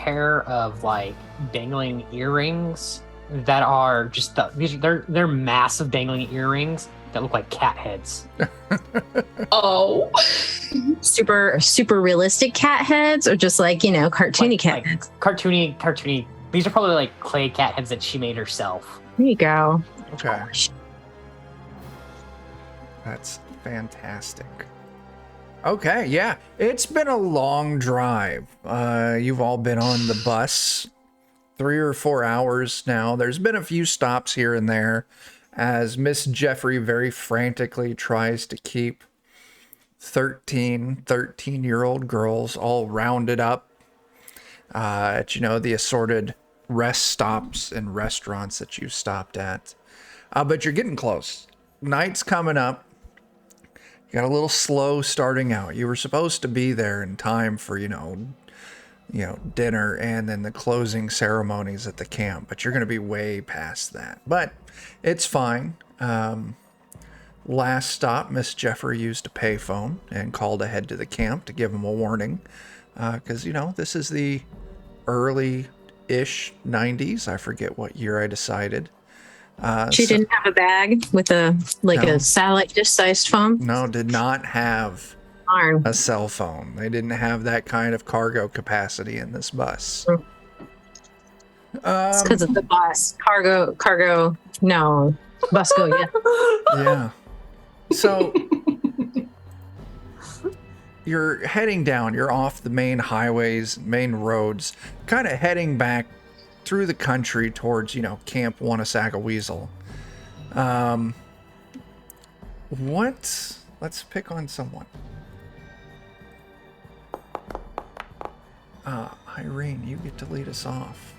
pair of like dangling earrings that are just they're massive dangling earrings that look like cat heads. Oh. Super realistic cat heads, or just like, cartoony cat heads? Cartoony. These are probably like clay cat heads that she made herself. There you go. Okay. That's fantastic. Okay, yeah. It's been a long drive. You've all been on the bus 3 or 4 hours now. There's been a few stops here and there as Miss Jeffrey very frantically tries to keep 13-year-old girls all rounded up at, the assorted rest stops and restaurants that you stopped at. But you're getting close. Night's coming up. You got a little slow starting out. You were supposed to be there in time for, dinner and then the closing ceremonies at the camp, but you're going to be way past that. But it's fine. Last stop, Miss Jeffrey used a payphone and called ahead to the camp to give them a warning. Because, this is the early-ish 90s. I forget what year I decided. She didn't have a bag with a satellite dish-sized phone? No, did not have Darn. a cell phone. They didn't have that kind of cargo capacity in this bus. It's because of the bus. Cargo, no. Bus go, yeah. Yeah. So you're heading down. You're off the main highways, main roads, kind of heading back through the country towards, Camp Wanasakaweasel. Let's pick on someone. Irene, you get to lead us off.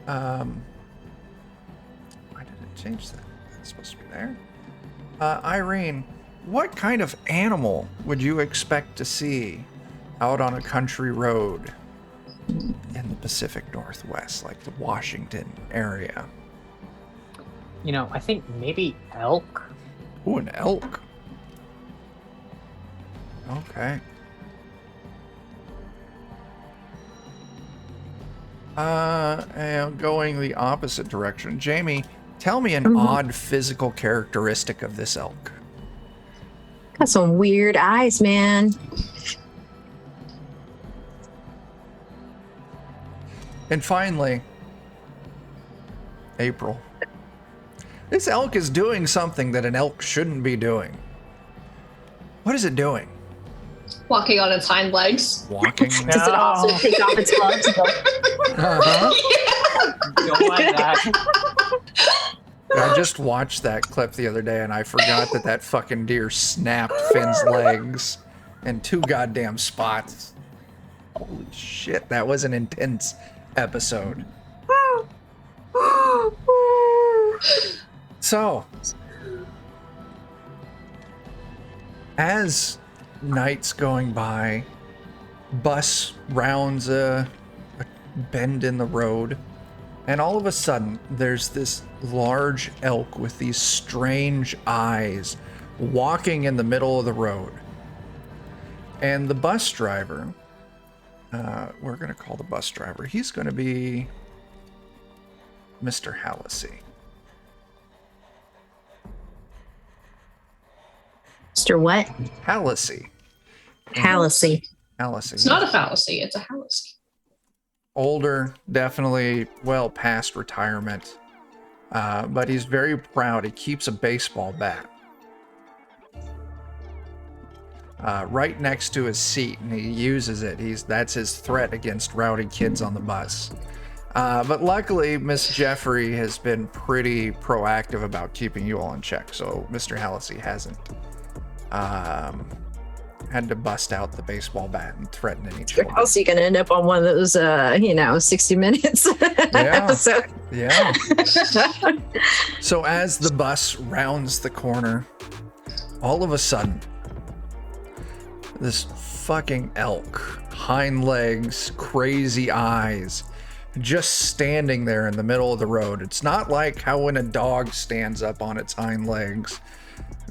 Why did it change that? It's supposed to be there. Irene, what kind of animal would you expect to see out on a country road in the Pacific Northwest, like the Washington area? I think maybe elk. Ooh, an elk. Okay. And going the opposite direction. Jamie, tell me an odd physical characteristic of this elk. Got some weird eyes, man. And finally, April. This elk is doing something that an elk shouldn't be doing. What is it doing? Walking on its hind legs. Walking? Does it also take off its gloves? Don't like that. I just watched that clip the other day and I forgot that fucking deer snapped Finn's legs in 2 goddamn spots. Holy shit, that was an intense episode. So, as night's going by, bus rounds a bend in the road, and all of a sudden there's this large elk with these strange eyes walking in the middle of the road. And the bus driver, we're going to call the bus driver, he's going to be Mr. Hallisey. Mr. what? Hallisey. Hallisey. It's not a fallacy, it's a fallacy. Older, definitely well past retirement, but he's very proud. He keeps a baseball bat right next to his seat, and he uses it. That's his threat against rowdy kids on the bus. But luckily, Miss Jeffrey has been pretty proactive about keeping you all in check, so Mr. Hallisey hasn't had to bust out the baseball bat and threaten any children. How's he gonna end up on one of those 60 minutes episode? Yeah. So as the bus rounds the corner, all of a sudden this fucking elk, hind legs, crazy eyes, just standing there in the middle of the road. It's not like how when a dog stands up on its hind legs.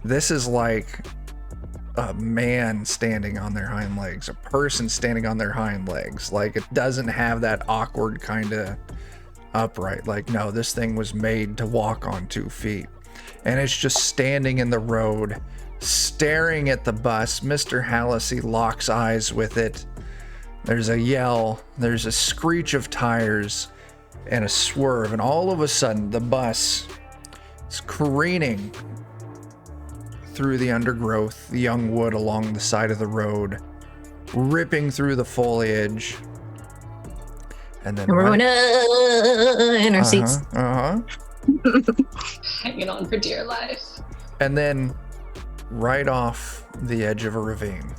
This is like a man standing on their hind legs, a person standing on their hind legs. Like, it doesn't have that awkward kind of upright. Like, no, this thing was made to walk on 2 feet. And it's just standing in the road, staring at the bus. Mr. Hallisey locks eyes with it. There's a yell, there's a screech of tires, and a swerve, and all of a sudden the bus is careening through the undergrowth, the young wood along the side of the road, ripping through the foliage. And then we're going in our seats. Hanging on for dear life. And then right off the edge of a ravine.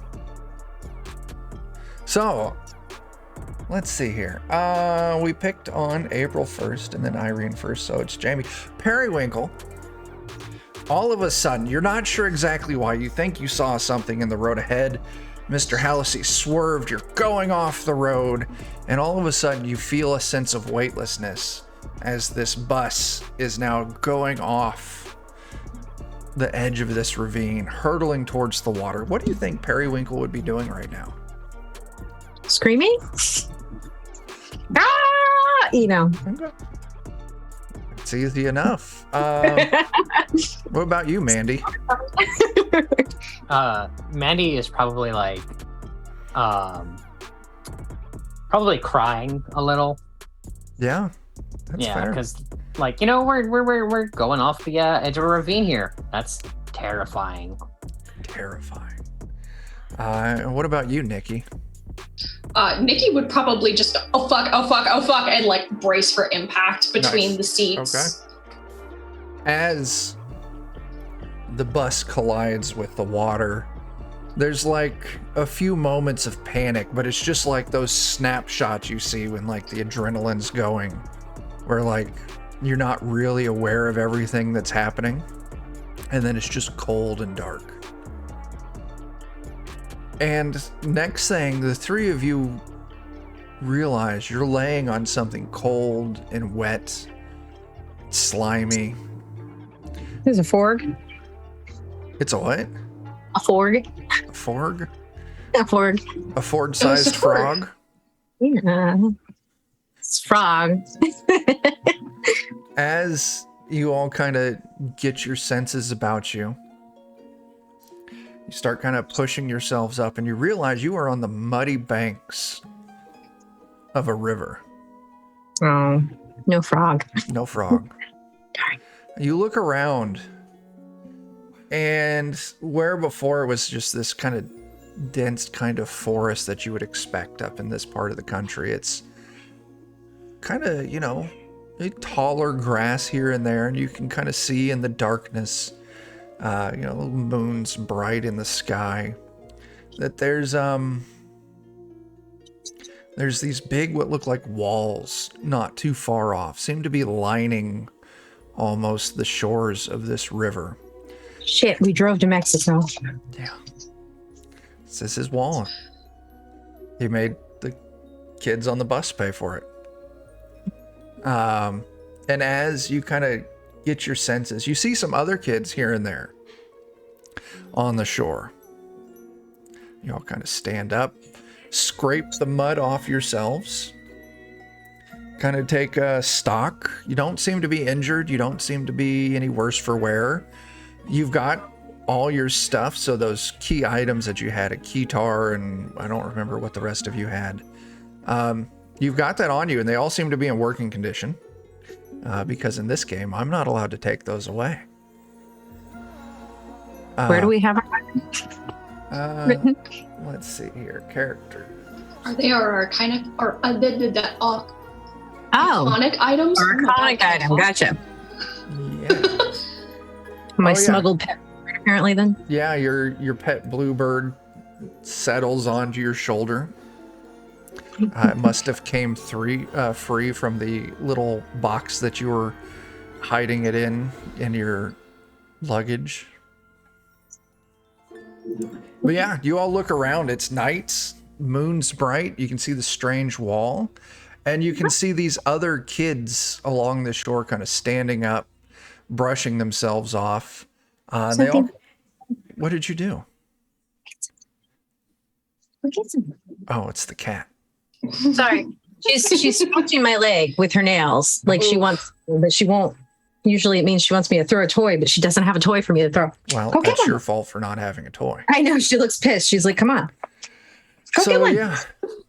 So, let's see here. We picked on April 1st and then Irene first, so it's Jamie. Periwinkle, all of a sudden, you're not sure exactly why. You think you saw something in the road ahead. Mr. Hallisey swerved, you're going off the road, and all of a sudden you feel a sense of weightlessness as this bus is now going off the edge of this ravine, hurtling towards the water. What do you think Periwinkle would be doing right now? Screaming? Ah! You know. Okay. It's easy enough. What about you, Mandy? Mandy is probably like, probably crying a little. Yeah, that's fair. Because like, you know, we're going off the edge of a ravine here. That's terrifying. Terrifying. And what about you, Nikki? Nikki would probably just oh fuck, and like brace for impact between the seats. Okay. As the bus collides with the water, there's like a few moments of panic, but it's just like those snapshots you see when like the adrenaline's going, where like you're not really aware of everything that's happening, and then it's just cold and dark. And next thing, the three of you realize you're laying on something cold and wet, slimy. There's a forg. It's a what? A forg. A forg? A forg. A Ford-sized frog? Yeah. It's frog. As you all kind of get your senses about you, you start kind of pushing yourselves up and you realize you are on the muddy banks of a river. Oh, no frog. No frog. Darn. You look around, and where before it was just this kind of dense kind of forest that you would expect up in this part of the country, it's kind of, you know, a taller grass here and there, and you can kind of see in the darkness, you know, little moons bright in the sky, that there's these big, what look like walls not too far off, seem to be lining almost the shores of this river. Shit, we drove to Mexico. Yeah. This is wall. He made the kids on the bus pay for it. And as you kind of get your senses, you see some other kids here and there on the shore. You all kind of stand up, scrape the mud off yourselves, kind of take a stock. You don't seem to be injured. You don't seem to be any worse for wear. You've got all your stuff. So those key items that you had, a keytar, and I don't remember what the rest of you had. You've got that on you, and they all seem to be in working condition. Because in this game, I'm not allowed to take those away. Where do we have it written? Let's see here. Character. Are they our iconic or Oh, iconic items? our iconic item. Gotcha. Yeah. My Oh, yeah. smuggled pet, apparently. Then. Yeah, your pet bluebird settles onto your shoulder. It must have came free from the little box that you were hiding it in your luggage. But yeah, you all look around. It's night, moon's bright. You can see the strange wall, and you can see these other kids along the shore kind of standing up, brushing themselves off. And they all... What did you do? Look at him. Oh, it's the cat. Sorry. She's scratching my leg with her nails. Like she wants, but she won't. Usually it means she wants me to throw a toy, but she doesn't have a toy for me to throw. Well, Go get that's one. your fault for not having a toy. I know. She looks pissed. She's like, come on. Go get So one. yeah,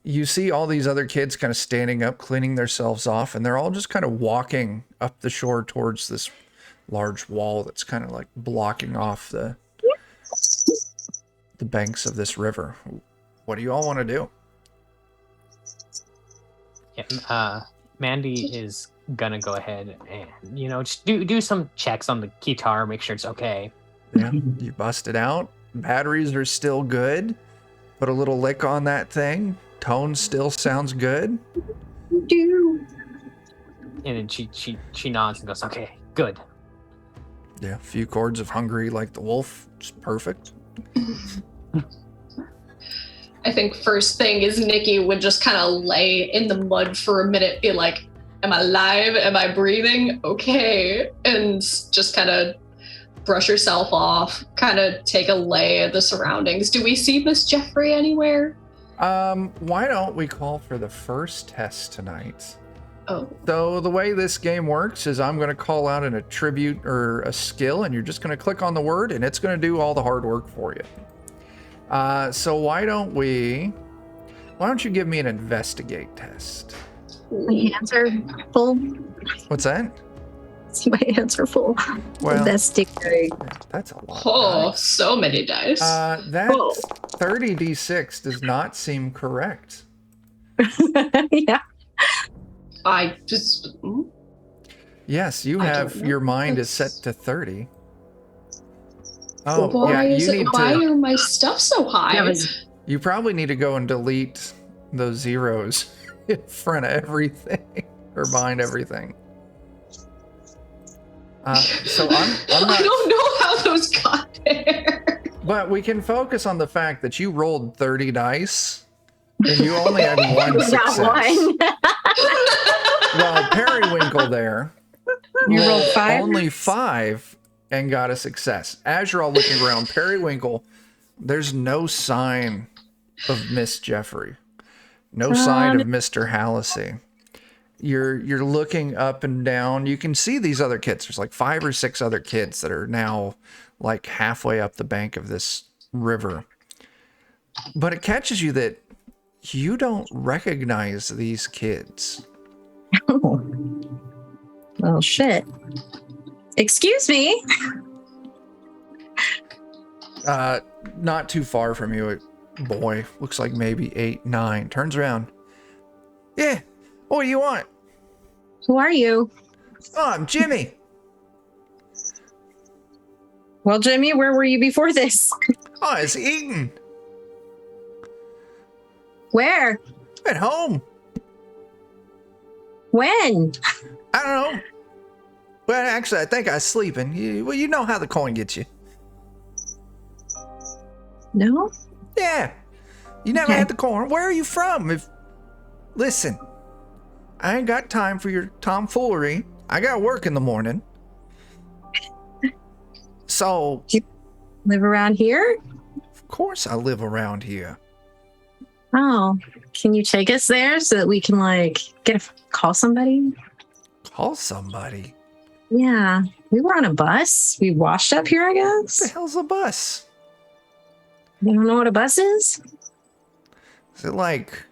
you see all these other kids kind of standing up, cleaning themselves off, and they're all just kind of walking up the shore towards this large wall that's kind of like blocking off the banks of this river. What do you all want to do? Yeah, Mandy is gonna go ahead and just do some checks on the guitar, make sure it's okay. Yeah, you bust it out. Batteries are still good. Put a little lick on that thing. Tone still sounds good. And then she nods and goes, okay, good. Yeah, a few chords of Hungry Like the Wolf. It's perfect. I think first thing is Nikki would just kind of lay in the mud for a minute, be like, am I alive? Am I breathing? Okay. And just kind of brush herself off, kind of take a lay at the surroundings. Do we see Miss Jeffrey anywhere? Why don't we call for the first test tonight? Oh. So the way this game works is I'm going to call out an attribute or a skill, and you're just going to click on the word, and it's going to do all the hard work for you. So why don't you give me an investigate test? My hands are full. What's that? See, my hands are full. Well, Investigate. that's a lot. Oh, Dice. so many dice. That 30d6 does not seem correct. Yeah. I just... Yes, you I have don't know. your mind is set to 30. Oh, why yeah, why are my stuff so high? That was- you probably need to go and delete those zeros in front of everything or behind everything. So I'm not, I don't know how those got there. but we can focus on the fact that you rolled 30 dice and you only had one Not success. one. Well, Periwinkle there You rolled 5? only 5 and got a success. As you're all looking around, Periwinkle, there's no sign of Miss Jeffrey. No sign of Mr. Hallisey. You're looking up and down. You can see these other kids. There's like 5 or 6 other kids that are now like halfway up the bank of this river. But it catches you that you don't recognize these kids. Oh, shit. Excuse me. Not too far from you, a boy, looks like maybe 8, 9, turns around. Yeah, what do you want? Who are you? Oh, I'm Jimmy. Well, Jimmy, where were you before this? Oh, it's Eaton. Where? At home. When? I don't know. Well, actually, I think I was sleeping. You know how the coin gets you. No? Yeah. You never Okay. had the coin. Where are you from? Listen, I ain't got time for your tomfoolery. I got work in the morning. So, Live around here? of course I live around here. Oh, can you take us there so that we can call somebody? Call somebody. Yeah, we were on a bus. We washed up here, I What the guess. hell's a bus? You don't know what a bus is? Is it like...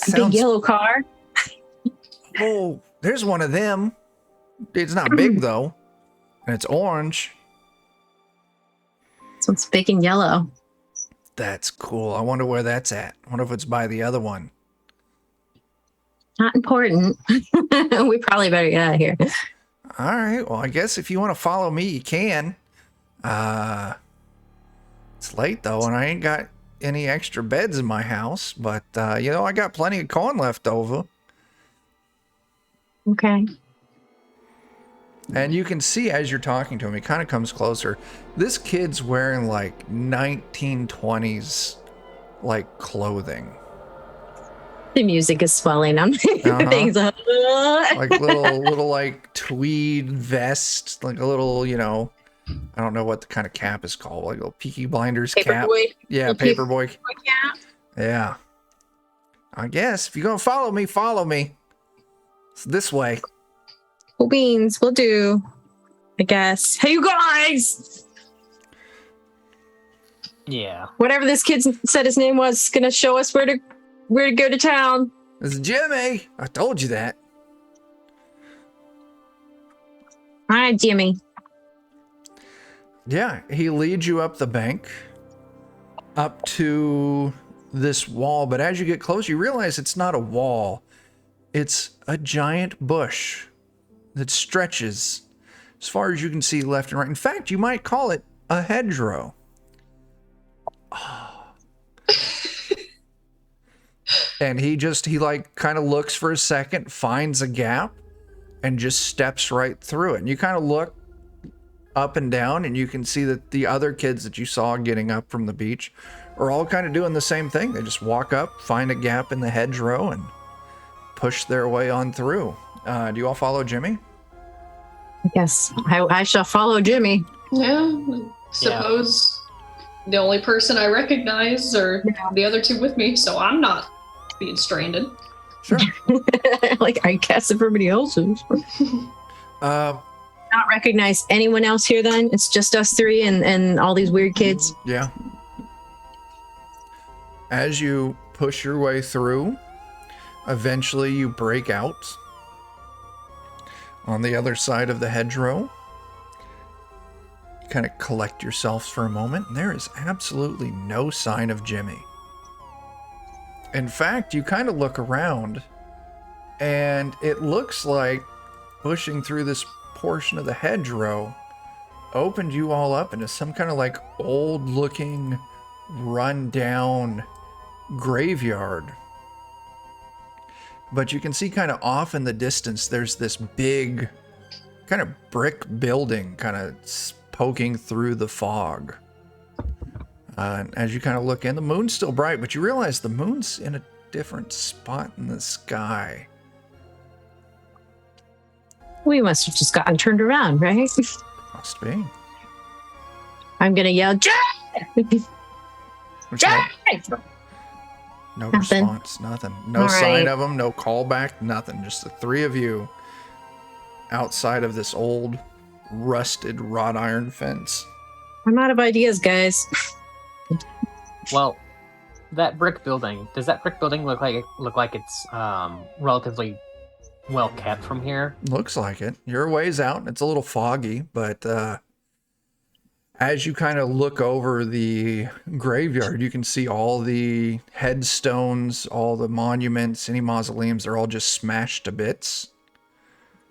A big yellow car. Oh, there's one of them. It's not big though. And it's orange. This one's big and yellow. That's cool. I wonder where that's at. I wonder if it's by the other one. Not important. We probably better get out of here. All right. Well, I guess if you want to follow me, you can. It's late though, and I ain't got any extra beds in my house, but I got plenty of corn left over. Okay. And you can see as you're talking to him, he kind of comes closer. This kid's wearing like 1920s like clothing. The music is swelling. I'm things up. Like little like tweed vest, like a little, I don't know what the kind of cap is called, like a little Peaky Blinders cap. Paperboy. Yeah, Little paperboy. Yeah. Yeah. I guess if you're gonna follow me. It's this way. Cool beans. We'll do. I guess. Hey, you guys! Yeah. Whatever this kid said his name was, is gonna show us where to go to town. It's Jimmy. I told you that. All right, Jimmy. Yeah, he leads you up the bank, up to this wall. But as you get close, you realize it's not a wall. It's a giant bush that stretches as far as you can see left and right. In fact, you might call it a hedgerow. And he like kind of looks for a second, finds a gap, and just steps right through it. And you kind of look up and down, and you can see that the other kids that you saw getting up from the beach are all kind of doing the same thing. They just walk up, find a gap in the hedgerow, and push their way on through. Do you all follow Jimmy? Yes, I shall follow Jimmy. Yeah, suppose the only person I recognize are the other two with me, so I'm not being stranded. Sure. Like, I guess everybody else is. Not recognize anyone else here then? It's just us three and all these weird kids? Yeah. As you push your way through, eventually you break out on the other side of the hedgerow. You kind of collect yourselves for a moment, and there is absolutely no sign of Jimmy. In fact, you kind of look around, and it looks like pushing through this portion of the hedgerow opened you all up into some kind of like old looking run down graveyard. But you can see kind of off in the distance there's this big kind of brick building kind of poking through the fog. And as you kind of look in, the moon's still bright, but you realize the moon's in a different spot in the sky. We must have just gotten turned around, right? Must be. I'm gonna yell, Jay! Which Jay! No Nothing. response, nothing. No All sign right. of them, no callback, nothing. Just the three of you outside of this old, rusted wrought iron fence. I'm out of ideas, guys. Well, that brick building, does that brick building look like it's relatively well kept from here? Looks like it. You're a ways out. It's a little foggy, but as you kind of look over the graveyard, you can see all the headstones, all the monuments, any mausoleums, they're all just smashed to bits.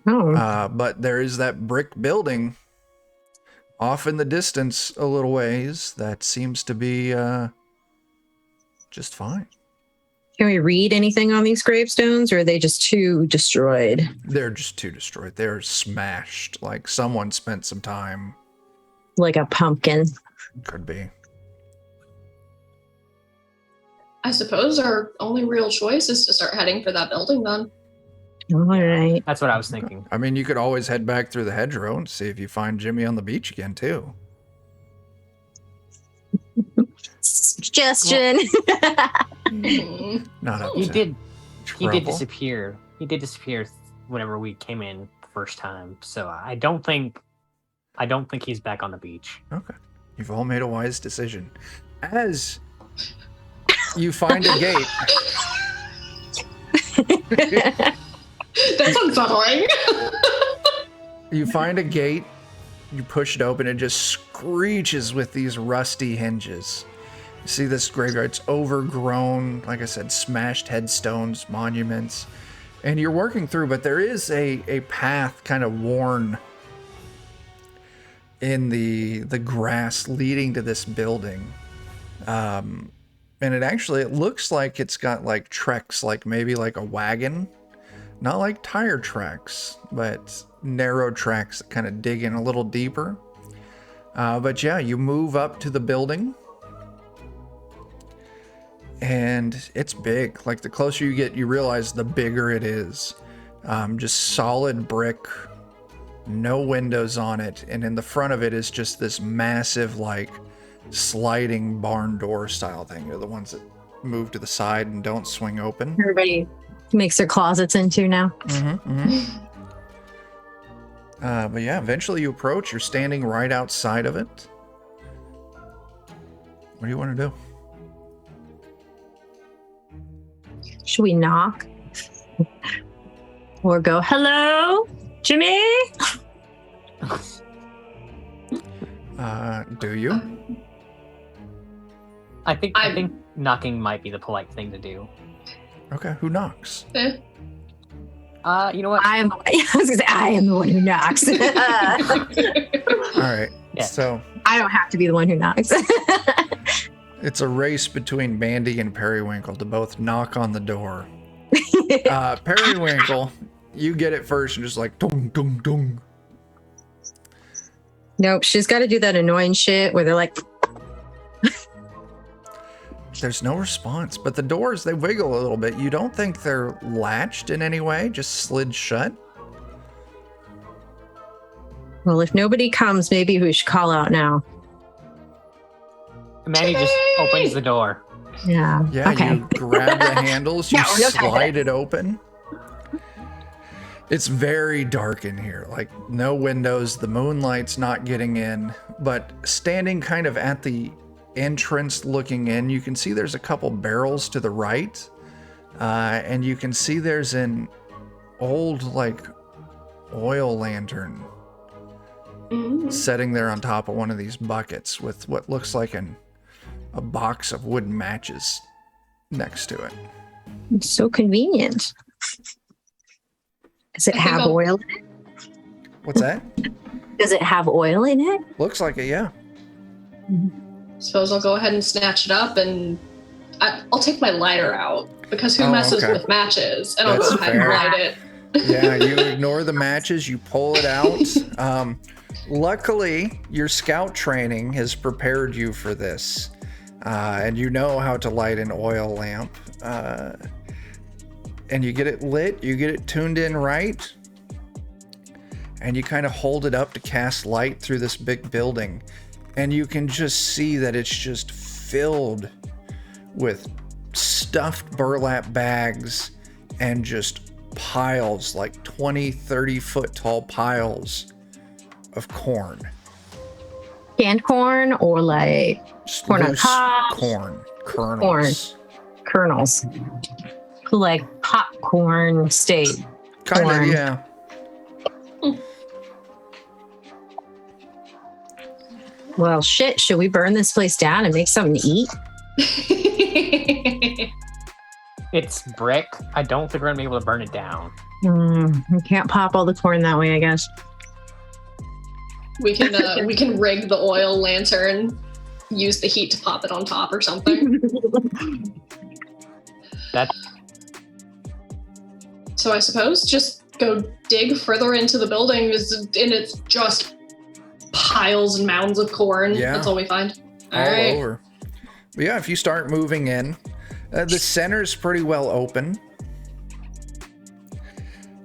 Oh. But there is that brick building off in the distance a little ways that seems to be just fine. Can we read anything on these gravestones, or are they just too destroyed? They're just too destroyed. They're smashed. Like someone spent some time. Like a pumpkin. Could be. I suppose our only real choice is to start heading for that building then. All right. That's what I was thinking. I mean, you could always head back through the hedgerow and see if you find Jimmy on the beach again, too. Suggestion. Hmm. Not up He to did trouble. disappear. He did disappear whenever we came in the first time. So I don't think he's back on the beach. Okay. You've all made a wise decision. As you find a gate. That's unsettling. You find a gate, you push it open, it just screeches with these rusty hinges. You see this graveyard, it's overgrown, like I said, smashed headstones, monuments, and you're working through, but there is a path kind of worn in the grass leading to this building. And it looks like it's got like tracks, like maybe like a wagon. Not like tire tracks, but narrow tracks that kind of dig in a little deeper. But yeah, you move up to the building. And it's big. Like the closer you get, you realize the bigger it is. Just solid brick no windows on it, and in the front of it is just this massive, like, sliding barn door style thing. They're the ones that move to the side and don't swing open. Everybody makes their closets into now. But yeah, eventually you approach. You're standing right outside of it. What do you want to do? Should we knock? Or go, hello, Jimmy? Do you? I think knocking might be the polite thing to do. Okay, who knocks? Eh. You know what? I was gonna say, I am the one who knocks. All right. Yeah. So I don't have to be the one who knocks. it's a race between Mandy and Periwinkle to both knock on the door. Periwinkle, you get it first and just like dong dong dong. Nope, she's got to do that annoying shit where they're like, There's no response, but the doors, they wiggle a little bit. You don't think they're latched in any way, just slid shut? well, if nobody comes, maybe we should call out now. Manny just opens the door. Yeah. Yeah, Okay. you grab the handles, you No, no time for slide it open. It's very dark in here, like no windows, the moonlight's not getting in, but standing kind of at the entrance looking in, you can see there's a couple barrels to the right, and you can see there's an old, like, oil lantern sitting there on top of one of these buckets with what looks like a box of wooden matches next to it. It's so convenient. Does it I think have I'll- oil in it? What's that? Does it have oil in it? Looks like it, yeah. Suppose I'll go ahead and snatch it up, and I'll take my lighter out, because who Oh, messes okay. with matches? And I'll That's go ahead fair. and light it. Yeah, you ignore the matches, you pull it out. Luckily, your scout training has prepared you for this, and you know how to light an oil lamp. And you get it lit, you get it tuned in right, and you kind of hold it up to cast light through this big building, and you can just see that it's just filled with stuffed burlap bags and just piles, like 20, 30 foot tall piles of corn. Canned corn or like Just Corn on loose cob. corn kernels. kernels? Like popcorn state. Kind of, corn. yeah. Well, shit, should we burn this place down and make something to eat? It's brick. I don't think we're gonna be able to burn it down. We can't pop all the corn that way, I guess. we can rig the oil lantern, use the heat to pop it on top or something. That So I suppose just go dig further into the building, and it's just piles and mounds of corn. Yeah. That's all we find. All right. over. But yeah, if you start moving in, the center's pretty well open.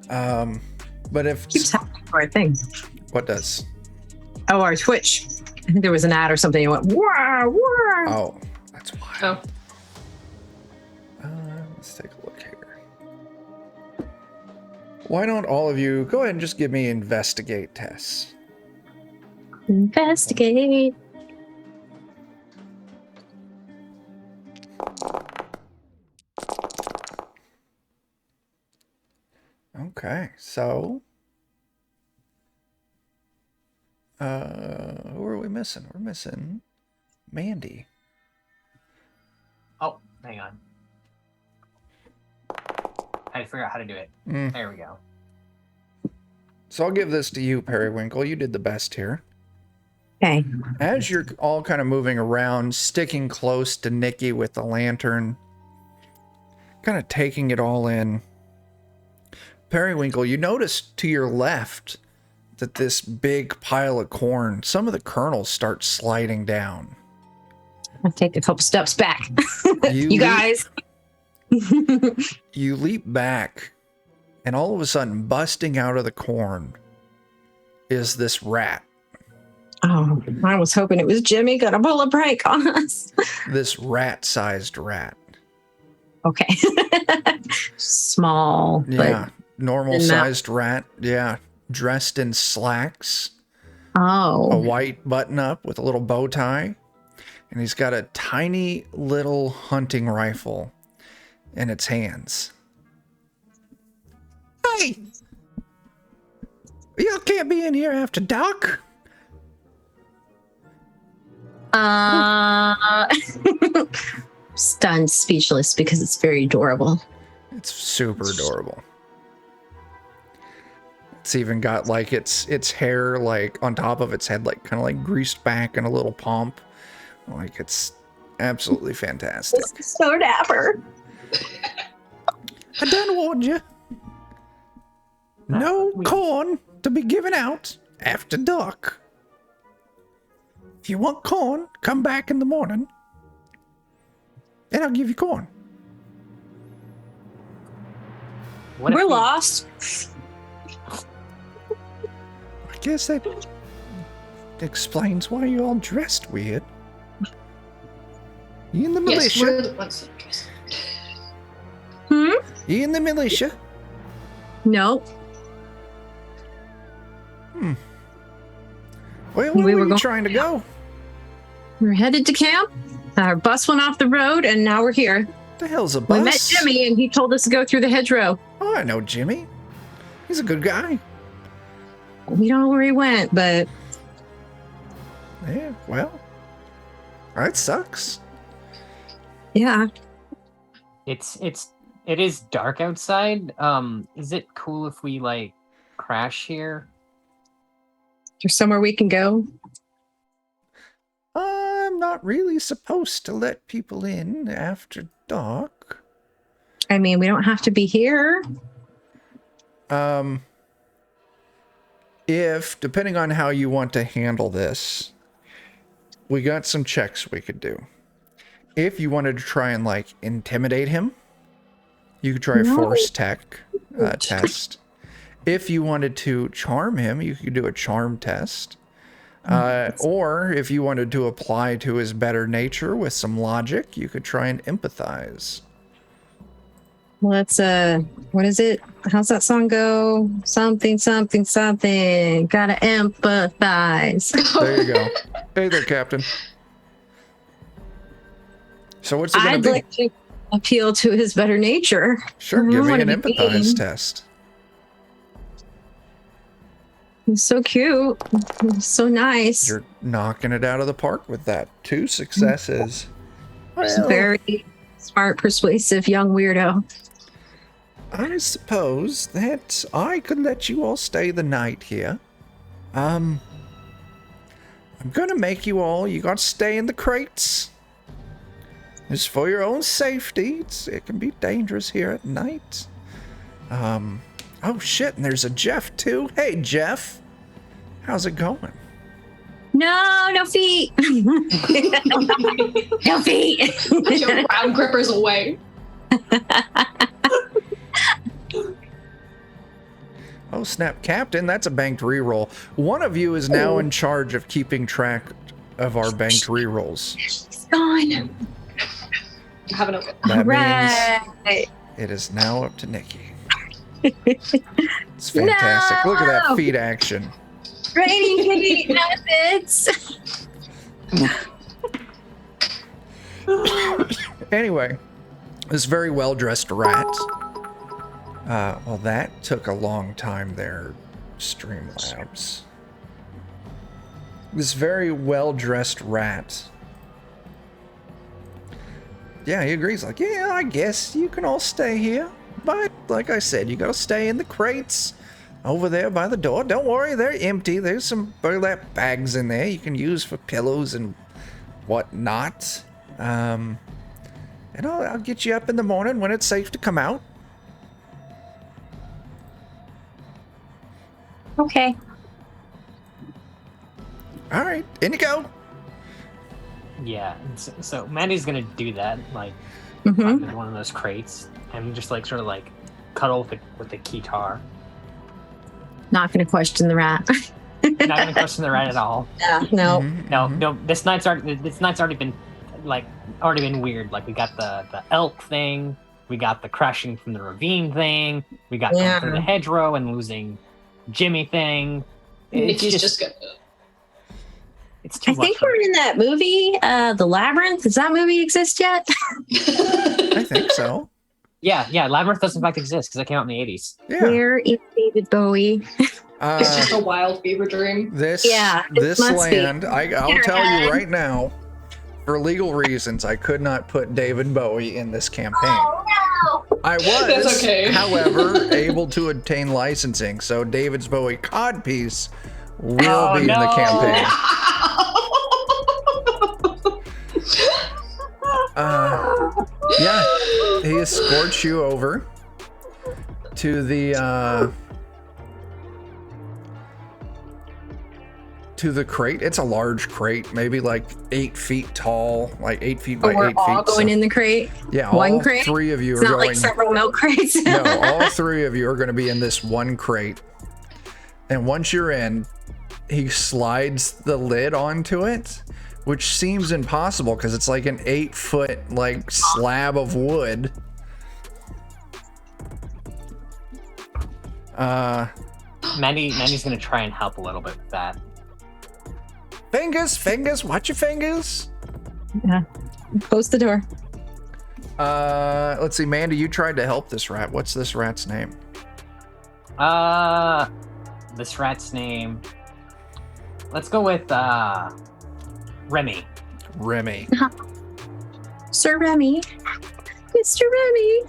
But if Keeps happening to our thing. what does? Oh, our Twitch. I think there was an ad or something. It went, wah, wah. Oh, that's why. Oh. Let's take a look here. Why don't all of you go ahead and just give me investigate tests? Investigate. Okay, so who are we missing? We're missing Mandy. oh, hang on. I had to figure out how to do it. Mm. There we go. So I'll give this to you, Periwinkle. You did the best here. Okay. As you're all kind of moving around, sticking close to Nikki with the lantern, kind of taking it all in, Periwinkle, you notice to your left that this big pile of corn, some of the kernels start sliding down. I'll take a couple steps back. You You guys. You leap back, and all of a sudden, busting out of the corn is this rat. Oh, I was hoping it was Jimmy gonna pull a prank on us. This rat-sized rat. Okay. Small, Yeah, but normal-sized rat. Yeah, dressed in slacks. A oh, white button-up with a little bow tie. And he's got a tiny little hunting rifle in its hands. Hey! Y'all can't be in here after dark. stunned, speechless because it's very adorable. It's super adorable. It's even got like its hair like on top of its head, like kind of like greased back and a little pomp. Like it's absolutely fantastic. It's so dapper. I done warned you. No corn to be given out after dark. If you want corn, come back in the morning, and I'll give you corn. We're lost. I guess that explains why you're all dressed weird. You in the Yes, militia? we're the ones that dress. You in the militia? No. Where We were were you going- trying to go? We're headed to camp. Our bus went off the road, and now we're here. The hell's a bus? We met Jimmy, and he told us to go through the hedgerow. Oh, I know Jimmy. He's a good guy. We don't know where he went, but Yeah, well, that sucks. yeah. It is dark outside. Is it cool if we like crash here? There's somewhere we can go. I'm not really supposed to let people in after dark. I mean, we don't have to be here. If, depending on how you want to handle this, we got some checks we could do. If you wanted to try and, like, intimidate him, you could try a force tech test. If you wanted to charm him, you could do a charm test. Or if you wanted to apply to his better nature with some logic, you could try and empathize. Well, that's what is it? How's that song go? Something, something, something. Gotta empathize. There you go. Hey there, Captain. So what's it gonna I'd be? like to appeal to his better nature. Sure, I give me wanna an be empathize mean. test. He's so cute. He's so nice. You're knocking it out of the park with that. 2 successes. He's a very smart, persuasive young weirdo. I suppose that I could let you all stay the night here. I'm gonna make you all, you gotta stay in the crates. It's for your own safety. It can be dangerous here at night. Oh shit, and there's a Jeff too. Hey Jeff, how's it going? No feet. No feet. Put your brown grippers away. Oh snap, Captain, that's a banked reroll. One of you is now in charge of keeping track of our banked rerolls. He's gone. Have an open. That Right. means it is now up to Nikki. It's fantastic. Look at that No. feet action. Rainy feet methods. Anyway, this very well-dressed rat. Well, that took a long time there, Streamlabs. This very well-dressed rat. Yeah, he agrees. Like, yeah, I guess you can all stay here. But, like I said, you gotta stay in the crates over there by the door. Don't worry, they're empty. There's some burlap bags in there you can use for pillows and whatnot. And I'll get you up in the morning when it's safe to come out. Okay. All right, in you go. Yeah. So Mandy's gonna do that, like Mm-hmm. climb into one of those crates and just like sort of like cuddle with the guitar. Not going to question the rat. Not gonna question the rat at all. Yeah, no. Mhm, No, mhm. no. This night's already been weird. Like we got the elk thing, we got the crashing from the ravine thing, we got going through the hedgerow and losing Jimmy thing. Nikki's just good. It's too I much. think we're in that movie, The Labyrinth. Does that movie exist yet? I think so. Yeah. Labyrinth does in fact exist because it came out in the 80s. Yeah. Where is David Bowie? It's just a wild fever dream. This Yeah, it this must be. land, I'll tell you right now, for legal reasons, I could not put David Bowie in this campaign. Oh, no. I was, That's okay. however, able to obtain licensing, so David's Bowie codpiece will be in the no. campaign. Yeah, he escorts you over to the crate. It's a large crate, maybe like 8 feet tall, like 8 feet by 8 We're feet. all going in the crate. Yeah, one all crate? 3 of you It's are not going. like several milk crates. No, all 3 of you are going to be in this one crate. And once you're in, he slides the lid onto it, which seems impossible because it's like an 8-foot like slab of wood. Mandy's gonna try and help a little bit with that. Fingers, watch your fingers. Yeah. Close the door. Let's see, Mandy, you tried to help this rat. What's this rat's name? This rat's name. Let's go with Remy. Remy. Sir Remy. Mr. Remy.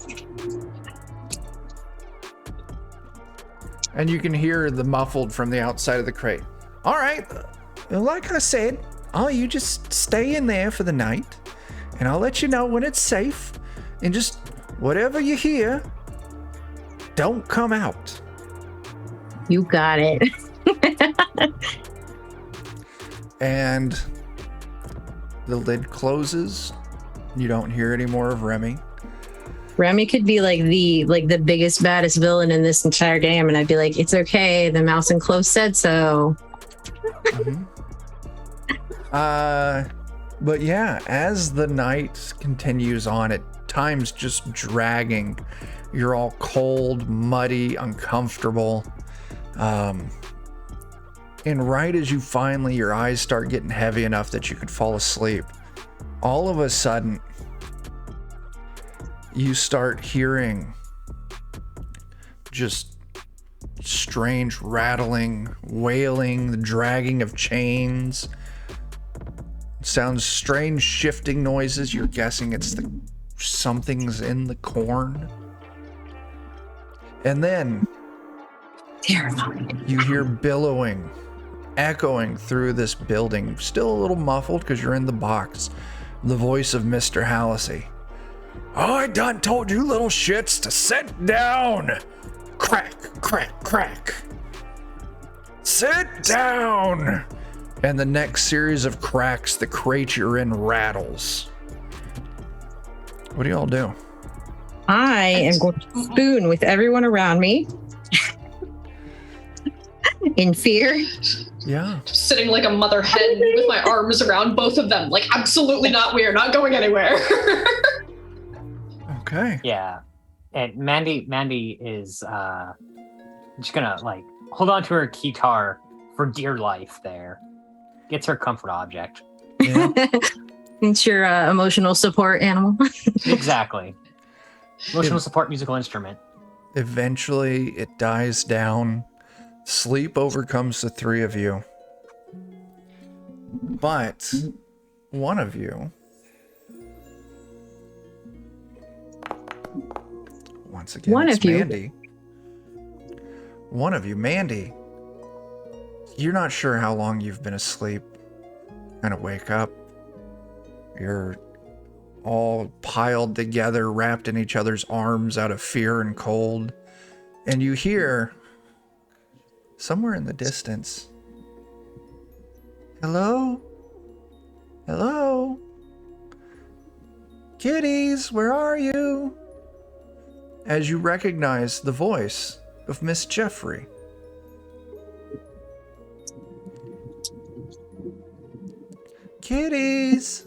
And you can hear the muffled from the outside of the crate. All right, like I said, you just stay in there for the night, and I'll let you know when it's safe. And just whatever you hear, don't come out. You got it. And the lid closes. You don't hear any more of Remy. Remy could be like the biggest, baddest villain in this entire game, and I'd be like, it's okay. The mouse and close said so. Mhm. But yeah, as the night continues on, time's just dragging. You're all cold, muddy, uncomfortable. And right as you finally, your eyes start getting heavy enough that you could fall asleep, all of a sudden, you start hearing just strange rattling, wailing, the dragging of chains. Sounds strange shifting noises. You're guessing it's something's in the corn. And then Terrifying. you hear billowing, echoing through this building, still a little muffled because you're in the box. The voice of Mr. Hallisey. I done told you little shits to sit down. Crack, crack, crack. Sit down. And the next series of cracks, the crate you're in rattles. What do y'all do? I am going to spoon with everyone around me in fear. Yeah. Just sitting like a mother hen with my arms around both of them. Like, absolutely not. We are not going anywhere. Okay. Yeah, and Mandy is just gonna like hold on to her guitar for dear life. There, gets her comfort object. Yeah. It's your emotional support animal. Exactly. Emotional support musical instrument. Eventually, it dies down. Sleep overcomes the 3 of you. But one of you, once again, One it's of you. Mandy. One of you, Mandy. You're not sure how long you've been asleep. Gonna wake up. You're all piled together, wrapped in each other's arms out of fear and cold. And you hear, somewhere in the distance, hello? Hello? Kitties, where are you? As you recognize the voice of Miss Jeffrey. Kitties.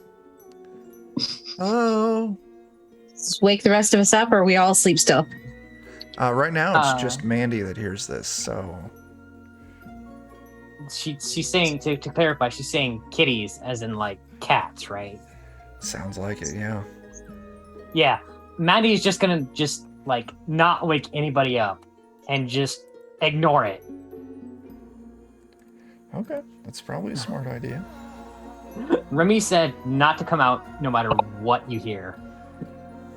Oh. Just wake the rest of us up, or we all sleep still. Right now it's just Mandy that hears this, so. She's saying, to clarify, she's saying kitties as in like cats, right? Sounds like it, yeah. Yeah. Mandy's just gonna like not wake anybody up and just ignore it. Okay, that's probably a smart idea. Remy said not to come out no matter what you hear.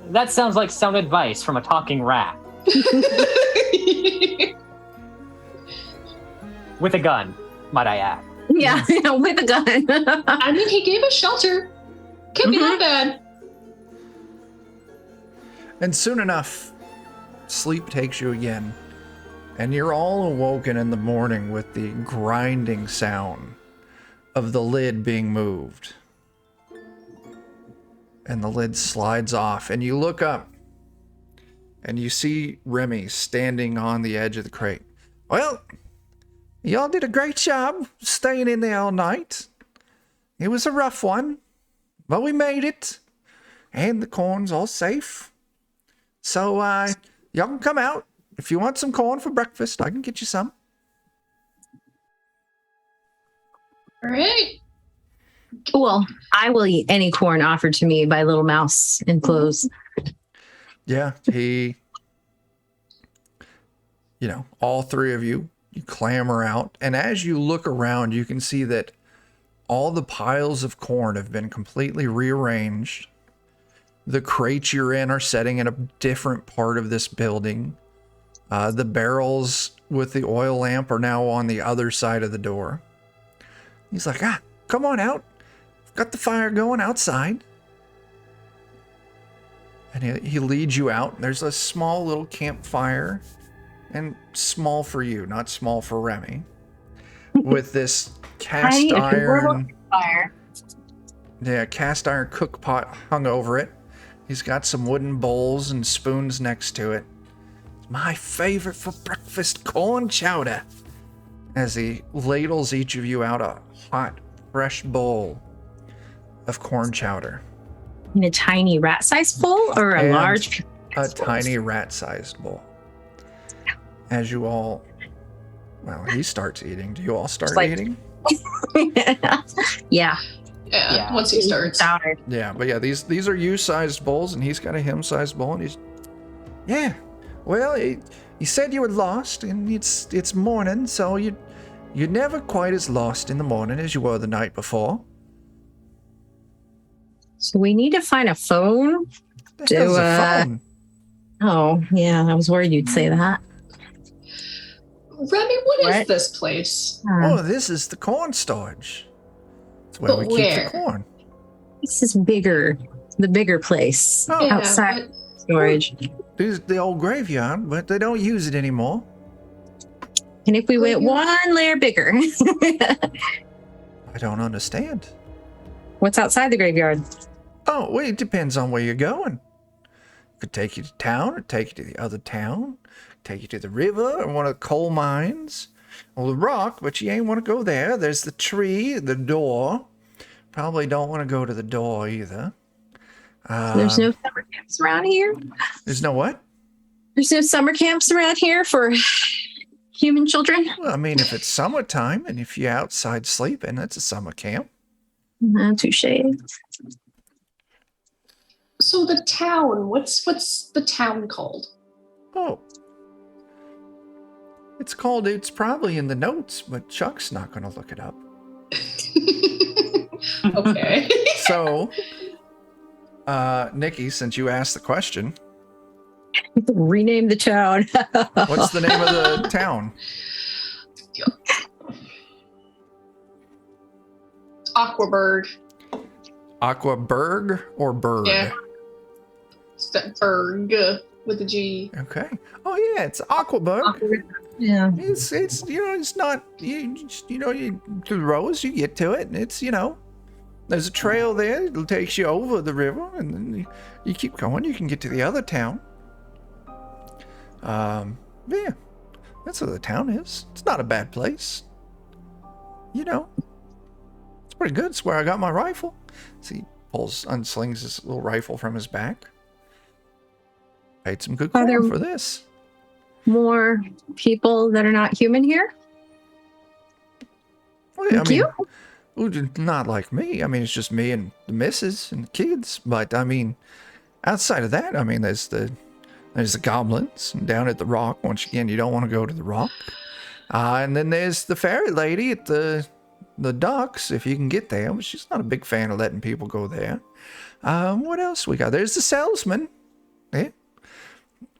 That sounds like sound advice from a talking rat. With a gun, might I add. Yeah, with a gun. I mean, he gave us shelter. Can't be that bad. And soon enough, sleep takes you again, and you're all awoken in the morning with the grinding sound of the lid being moved. And the lid slides off, and you look up, and you see Remy standing on the edge of the crate. Well, y'all did a great job staying in there all night. It was a rough one, but we made it, and the corn's all safe. So, y'all can come out. If you want some corn for breakfast, I can get you some. All right. Well, I will eat any corn offered to me by Little Mouse in clothes. Yeah, all three of you clamber out. And as you look around, you can see that all the piles of corn have been completely rearranged. The crates you're in are setting in a different part of this building. The barrels with the oil lamp are now on the other side of the door. He's like, come on out. I've got the fire going outside. And he leads you out. There's a small little campfire. And small for you, not small for Remy. With this cast iron fire. Yeah, cast iron cook pot hung over it. He's got some wooden bowls and spoons next to it. It's my favorite for breakfast, corn chowder. As he ladles each of you out a hot, fresh bowl of corn chowder. In a tiny rat-sized bowl or a large? A tiny rat-sized bowl. As you all, he starts eating. Do you all start eating? Yeah. Yeah, once he starts. Yeah, but these are you-sized bowls, and he's got a him-sized bowl, and he's... Yeah, well, he said you were lost, and it's morning, so you're never quite as lost in the morning as you were the night before. So we need to find a phone. The hell's a phone? Oh, yeah, I was worried you'd say that. Remy, what is this place? Oh, this is the corn storage. It's where we keep the corn. This is bigger. The bigger place. Oh. Yeah, outside storage. This is the old graveyard, but they don't use it anymore. And if we went one layer bigger. I don't understand. What's outside the graveyard? Oh, well, it depends on where you're going. It could take you to town, or take you to the other town, take you to the river, or one of the coal mines, or the rock, but you ain't want to go there. There's the tree, the door. Probably don't want to go to the door either. There's no summer camps around here? There's no what? There's no summer camps around here for human children? Well, I mean, if it's summertime and if you're outside sleeping, that's a summer camp. Touche. So the town, what's the town called? Oh. It's probably in the notes, but Chuck's not going to look it up. Okay. So, Nikki, since you asked the question, Rename the town. what's the name of the town? Aquaberg. Aquaberg or Berg? Yeah. It's that Berg with a G. Okay. Oh yeah, it's Aquaberg. Yeah. It's it's not you through the roads you get to it, and it's there's a trail there. It takes you over the river, and then you keep going. You can get to the other town. Yeah, that's where the town is. It's not a bad place. It's pretty good. It's where I got my rifle. So he unslings his little rifle from his back. Paid some good corn for this. More people that are not human here? Well, Like you? Not like me. I mean, it's just me and the missus and the kids. But I mean, outside of that, I mean, there's the goblins down at the rock. Once again, you don't want to go to the rock. And then there's the fairy lady at the docks, if you can get there. But she's not a big fan of letting people go there. What else we got? There's the salesman. Yeah.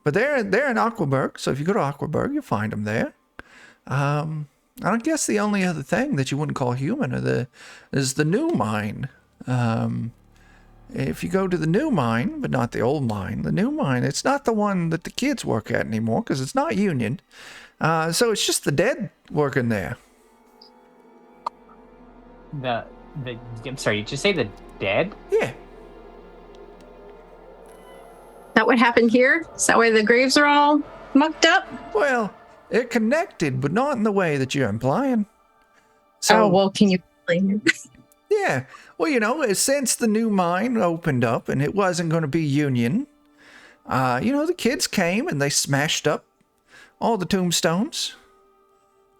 But they're in Aquaburg, so if you go to Aquaburg, you'll find them there. I guess the only other thing that you wouldn't call human is the new mine. If you go to the new mine, but not the old mine, the new mine, it's not the one that the kids work at anymore because it's not union. So it's just the dead working there. I'm sorry, did you say the dead? Yeah. That what happened here? Is that why the graves are all mucked up? Well, they're connected, but not in the way that you're implying. So, oh, well, can you explain? Yeah. Well, since the new mine opened up and it wasn't going to be union, the kids came and they smashed up all the tombstones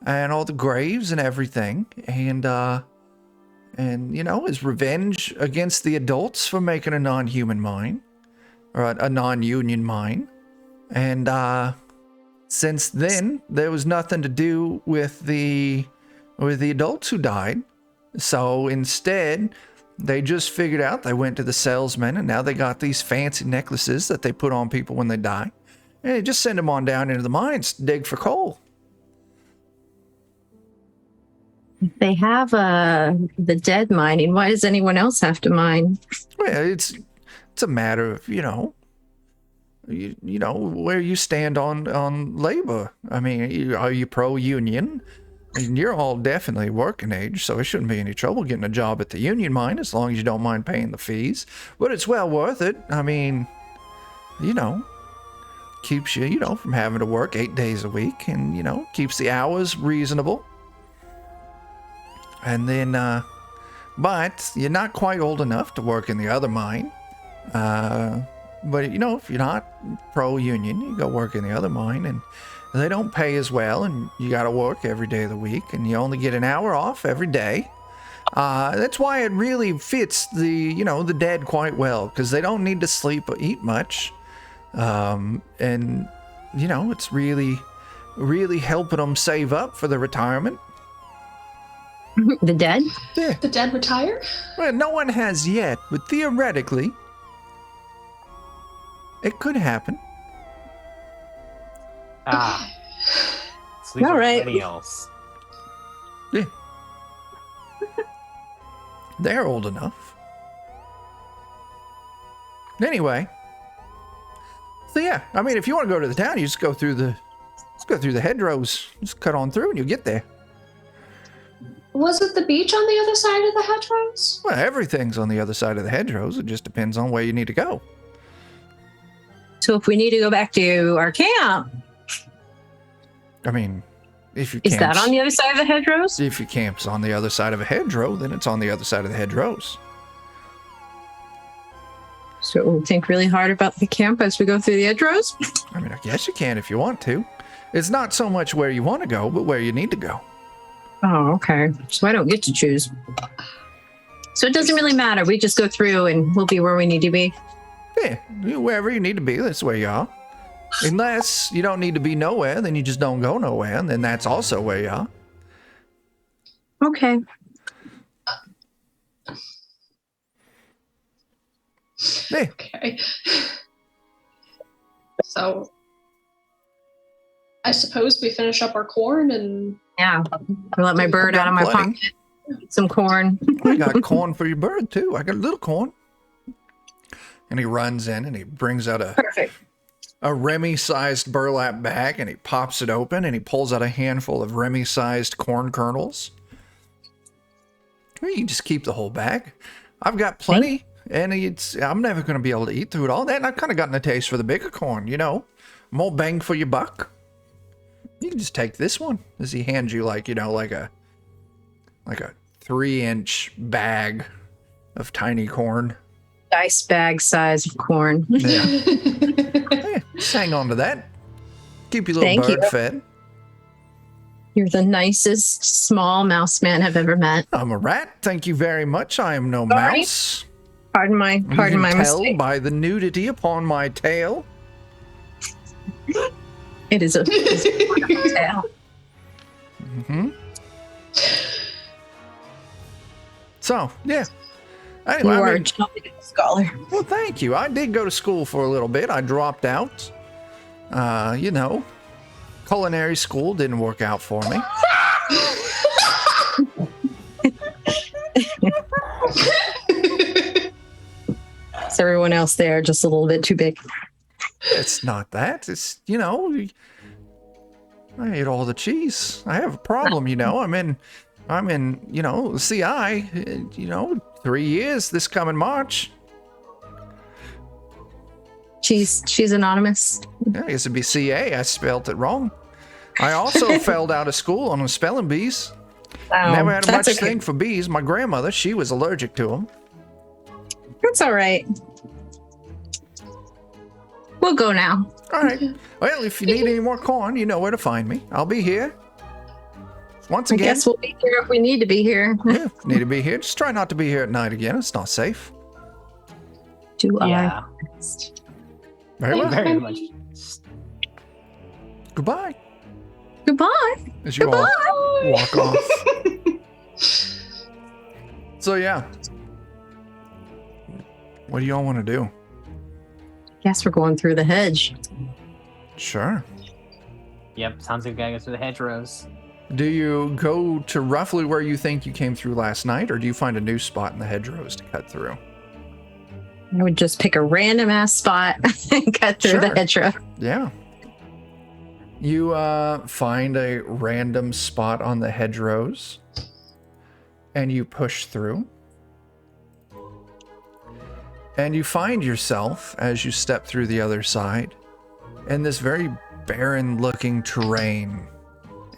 and all the graves and everything. And as revenge against the adults for making a non-human mine or a non-union mine. And, since then, there was nothing to do with the adults who died. So instead, they just figured out, they went to the salesman, and now they got these fancy necklaces that they put on people when they die. And they just send them on down into the mines to dig for coal. They have the dead mining. Why does anyone else have to mine? Well, it's a matter of, where you stand on labor. I mean, are you pro-union? I mean, you're all definitely working age, so it shouldn't be any trouble getting a job at the union mine as long as you don't mind paying the fees. But it's well worth it. I mean, keeps you, from having to work 8 days a week and, keeps the hours reasonable. And then, but you're not quite old enough to work in the other mine. But, if you're not pro-union, you go work in the other mine, and they don't pay as well, and you got to work every day of the week, and you only get an hour off every day. That's why it really fits the dead quite well, because they don't need to sleep or eat much. And, it's really, really helping them save up for the retirement. The dead? Yeah. The dead retire? Well, no one has yet, but theoretically, it could happen. So all right. Else. Yeah. They're old enough. Anyway. So yeah, I mean, if you want to go to the town, you just go through the hedgerows. Just cut on through and you'll get there. Was it the beach on the other side of the hedgerows? Well, everything's on the other side of the hedgerows. It just depends on where you need to go. So if we need to go back to our camp, I mean, if you is that on the other side of the hedgerows? If your camp's on the other side of a hedgerow, then it's on the other side of the hedgerows. So we'll think really hard about the camp as we go through the hedgerows? I mean, I guess you can if you want to. It's not so much where you want to go, but where you need to go. Oh, okay. So I don't get to choose. So it doesn't really matter. We just go through and we'll be where we need to be. Yeah, wherever you need to be, that's where you are. Unless you don't need to be nowhere, then you just don't go nowhere, and then that's also where you are. Okay. Yeah. Okay. So I suppose we finish up our corn and... Yeah. I let my bird out of my pocket. Some corn. I got corn for your bird, too. I got a little corn. And he runs in and he brings out Perfect. a Remy-sized burlap bag, and he pops it open and he pulls out a handful of Remy-sized corn kernels. You can just keep the whole bag. I've got plenty, and I'm never going to be able to eat through it all. And I've kind of gotten a taste for the bigger corn, more bang for your buck. You can just take this one, as he hands you like a 3-inch bag of tiny corn. Dice bag size of corn. Yeah. Hey, just hang on to that. Keep your little Thank bird you. fed. You're the nicest small mouse man I've ever met. I'm a rat. Thank you very much. I am no Sorry. mouse. Pardon my You can tell mistake. by the nudity upon my tail. It is a wonderful tale. Mm-hmm. So, yeah. You Anyway, are a jolly good scholar. well, thank you. I did go to school for a little bit. I dropped out. Culinary school didn't work out for me. Is everyone else there just a little bit too big? It's not that. It's, I ate all the cheese. I have a problem, I'm in, CI, 3 years this coming March. She's anonymous. Yeah, I guess it'd be CA. I spelled it wrong. I also failed out of school on the spelling bees. Never had a much thing for bees. My grandmother, she was allergic to them. That's all right. We'll go now. All right. Well, if you need any more corn, you know where to find me. I'll be here. Once I again. guess we'll be here if we need to be here. Yeah, need to be here. Just try not to be here at night again. It's not safe. Do Yeah. our best. Very well. Very much. Goodbye. Goodbye. As you all walk off. So, yeah. What do y'all want to do? Guess we're going through the hedge. Sure. Yep, sounds like we gotta go through the hedgerows. Do you go to roughly where you think you came through last night, or do you find a new spot in the hedgerows to cut through? I would just pick a random ass spot and cut through the Sure. hedgerow. Yeah. You find a random spot on the hedgerows, and you push through. And you find yourself, as you step through the other side, in this very barren-looking terrain.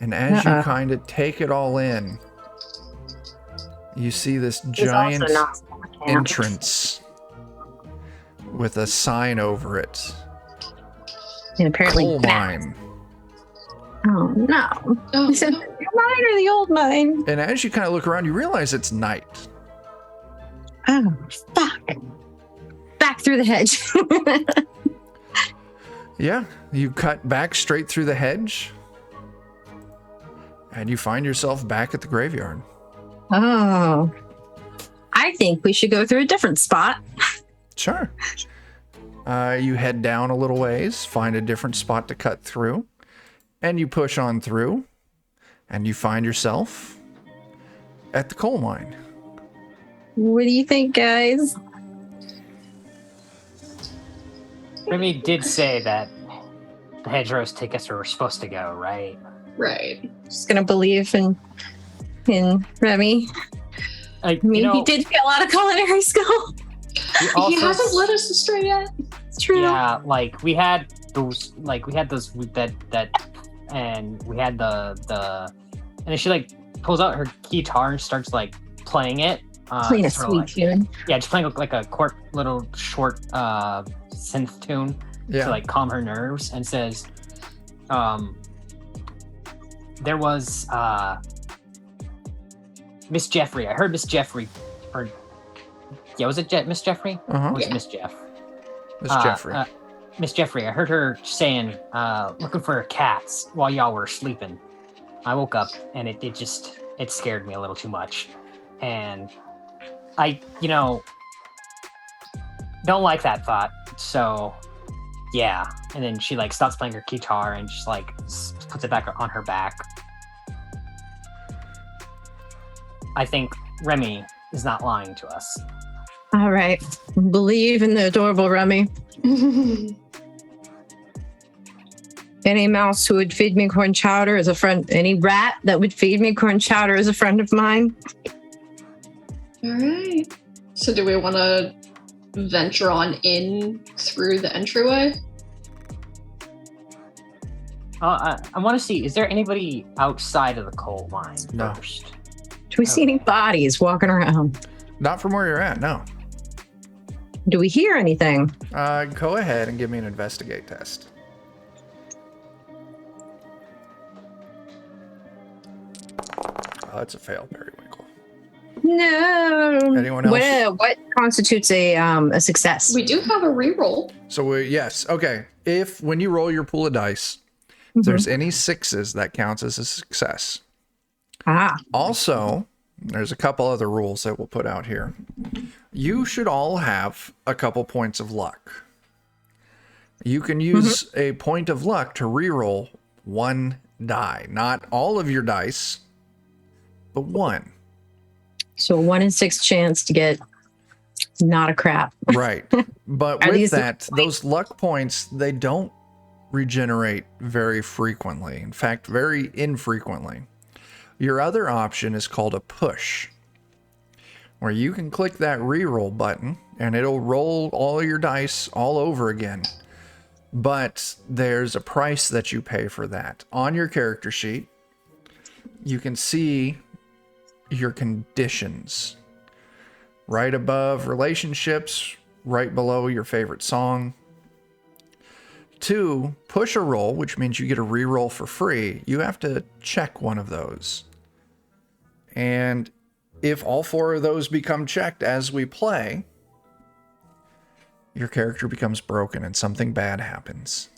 And as you kind of take it all in, you see this giant entrance with a sign over it. And apparently Coal mine. Oh no. Oh, Is it the new mine or the old mine? And as you kind of look around, you realize it's night. Oh fuck. Back through the hedge. Yeah, you cut back straight through the hedge, and you find yourself back at the graveyard. Oh. I think we should go through a different spot. Sure. You head down a little ways, find a different spot to cut through, and you push on through, and you find yourself at the coal mine. What do you think, guys? Remy did say that the hedgerows take us where we're supposed to go, right? right. Just gonna believe in Remy. I mean, he did fail out of culinary school. He hasn't led us astray yet. It's true. Yeah, like we had those and we had the and then she like pulls out her guitar and starts like playing it. Playing a sort of sweet like, tune. yeah, just playing like a little short synth tune Yeah. to like calm her nerves, and says, there was Miss Jeffrey. I heard Miss Jeffrey, or yeah, was it Miss Jeffrey? Uh-huh. Or was it Yeah. Miss Jeff? Miss Jeffrey. Miss Jeffrey, I heard her saying, looking for her cats while y'all were sleeping. I woke up and it scared me a little too much. And I, don't like that thought. So, yeah. And then she like stops playing her guitar and just like puts it back on her back. I think Remy is not lying to us. All right. Believe in the adorable Remy. Any mouse who would feed me corn chowder is a friend. Any rat that would feed me corn chowder is a friend of mine. All right. So do we want to venture on in through the entryway? I want to see, is there anybody outside of the coal mine No. first? Do we see any bodies walking around? Not from where you're at, no. Do we hear anything? Go ahead and give me an investigate test. Oh, that's a fail, Periwinkle. No. Anyone else? What constitutes a success? We do have a reroll. So yes, okay. If when you roll your pool of dice, if there's any sixes, that counts as a success. Also, there's a couple other rules that we'll put out here. You should all have a couple points of luck. You can use a point of luck to reroll one die. Not all of your dice, but one. So 1 in 6 chance to get not a crap. Right. But with that, those luck points, they don't regenerate very frequently. In fact, very infrequently. Your other option is called a push, where you can click that reroll button and it'll roll all your dice all over again. But there's a price that you pay for that. On your character sheet, you can see your conditions. Right above relationships, right below your favorite song. To push a roll, which means you get a reroll for free, you have to check one of those. And if all 4 of those become checked as we play, your character becomes broken and something bad happens.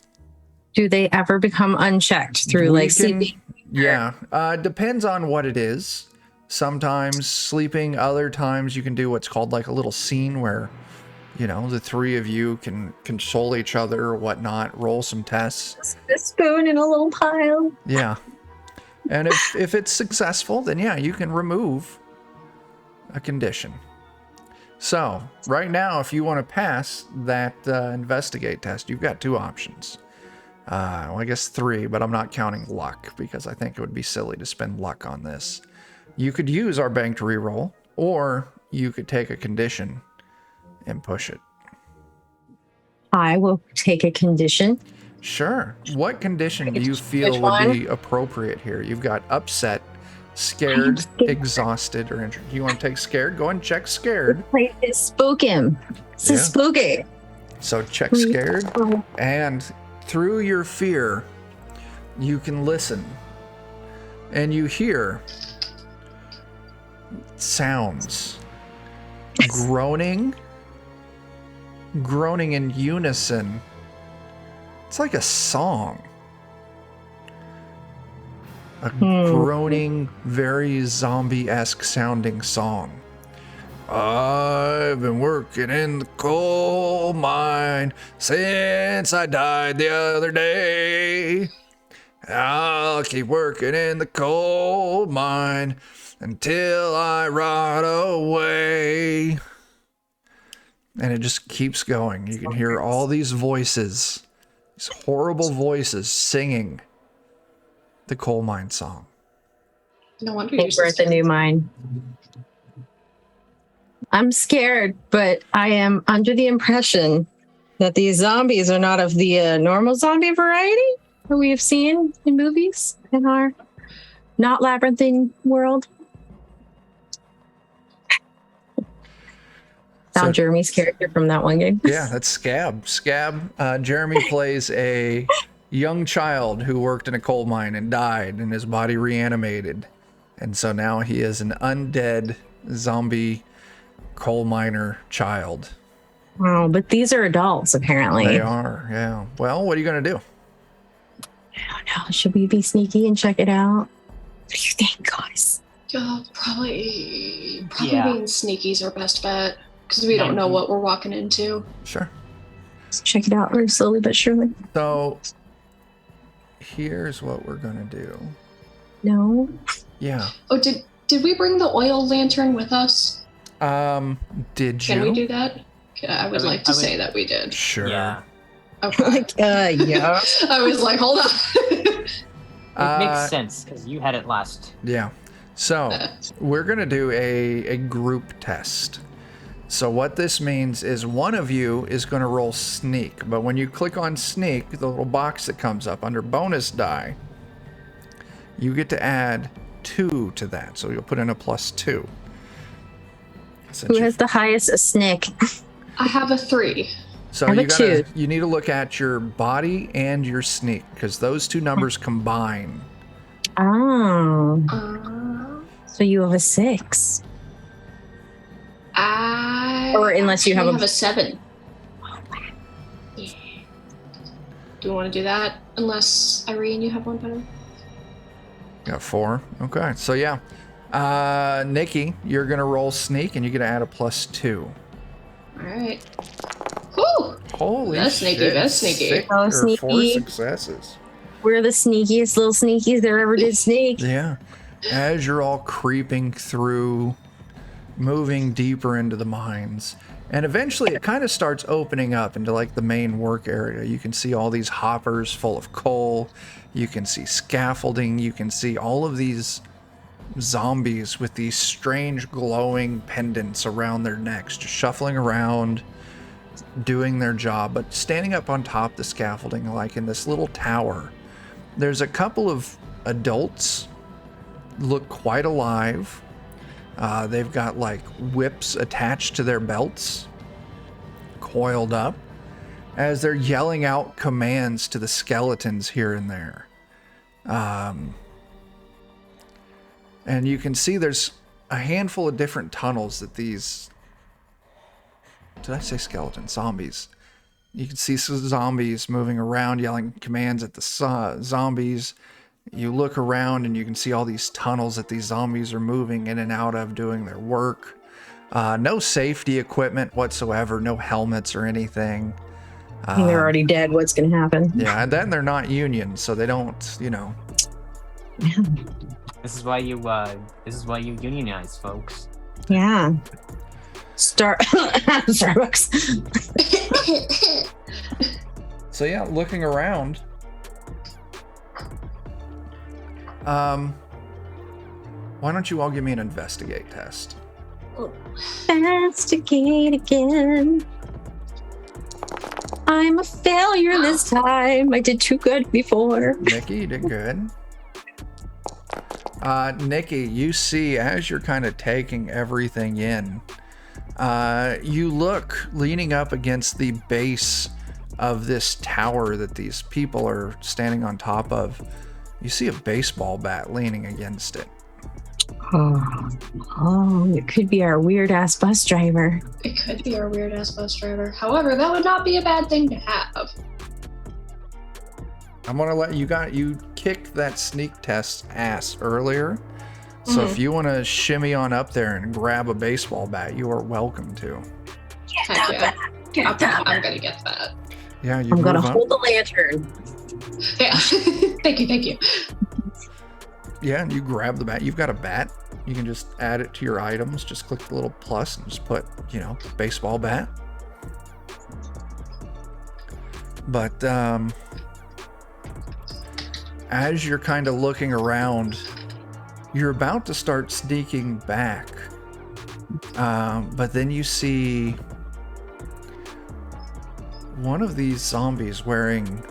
Do they ever become unchecked through sleeping? Yeah, depends on what it is. Sometimes sleeping, other times you can do what's called like a little scene where, you know, the 3 of you can console each other or whatnot, roll some tests. A spoon in a little pile. Yeah. And if it's successful, then yeah, you can remove a condition. So right now, if you want to pass that investigate test, you've got 2 options. Well, I guess 3, but I'm not counting luck because I think it would be silly to spend luck on this. You could use our banked reroll, or you could take a condition and push it. I will take a condition. Sure. What condition do you feel would be appropriate here? You've got upset, scared, exhausted, or injured. Do you want to take scared? Go and check scared. It's spoken. It's spooky. So check scared, and through your fear, you can listen, and you hear sounds, groaning in unison. It's like a song. A groaning, very zombie-esque sounding song. I've been working in the coal mine since I died the other day. I'll keep working in the coal mine until I rot away. And it just keeps going. You can hear all these voices, these horrible voices singing the coal mine song. No wonder We're at the new mine. I'm scared, but I am under the impression that these zombies are not of the normal zombie variety that we have seen in movies in our not labyrinthine world. Now Jeremy's character from that one game. Yeah, that's Scab. Jeremy plays a young child who worked in a coal mine and died, and his body reanimated. And so now he is an undead zombie coal miner child. Oh, but these are adults, apparently. They are, yeah. Well, what are you going to do? I don't know. Should we be sneaky and check it out? What do you think, guys? Probably being sneaky is our best bet, because we don't know what we're walking into. Sure. Let's check it out very slowly but surely. So, here's what we're going to do. No. Yeah. Oh, did we bring the oil lantern with us? Did you? Can we do that? I would like to say that we did. Sure. Yeah. Okay. Yeah. I was like, hold on. It makes sense because you had it last. Yeah. So we're going to do a group test. So what this means is one of you is going to roll sneak. But when you click on sneak, the little box that comes up under bonus die, you get to add 2 to that, so you'll put in a +2. Who has the highest? A snake. I have a 3. So I have a 2. you need to look at your body and your sneak, because those two numbers combine. Oh. Uh, So you have a 6. I Or unless you have a 7. Yeah. Do you want to do that? Unless, Irene, you have one better? Got 4. Okay, so yeah. Nikki, you're gonna roll sneak, and you're gonna add a +2. All right. Whew! Holy That's shit! sneaky, that's sneaky. 6 Oh, or 4 sneaky. successes. We're the sneakiest little sneakies there ever did sneak. Yeah. As you're all creeping through, moving deeper into the mines, and eventually it kind of starts opening up into like the main work area. You can see all these hoppers full of coal. You can see scaffolding. You can see all of these zombies with these strange glowing pendants around their necks, just shuffling around, doing their job, but standing up on top of the scaffolding, like in this little tower. There's a couple of adults, look quite alive. They've got like whips attached to their belts, coiled up, as they're yelling out commands to the skeletons here and there. And you can see there's a handful of different tunnels that these... Did I say skeletons? Zombies. You can see some zombies moving around, yelling commands at the zombies. You look around and you can see all these tunnels that these zombies are moving in and out of, doing their work. No safety equipment whatsoever, no helmets or anything. They're already dead. What's going to happen? Yeah, and then they're not union, so they don't, you know. This is why you unionize, folks. Yeah. Starbucks. So yeah, looking around. Why don't you all give me an investigate test? Investigate again. I'm a failure this time. I did too good before. Nikki, you did good. Nikki, you see as you're kind of taking everything in, you look leaning up against the base of this tower that these people are standing on top of. You see a baseball bat leaning against it. Oh, it could be our weird ass bus driver. It could be our weird ass bus driver. However, that would not be a bad thing to have. I'm gonna let you kicked that sneak test ass earlier. So if you want to shimmy on up there and grab a baseball bat, you are welcome to. Heck yeah. I'm gonna get that. Yeah, you I'm gonna move up. hold the lantern. Yeah. Thank you. Yeah, and you grab the bat. You've got a bat. You can just add it to your items. Just click the little plus and just put, baseball bat. But as you're kind of looking around, you're about to start sneaking back. But then you see one of these zombies wearing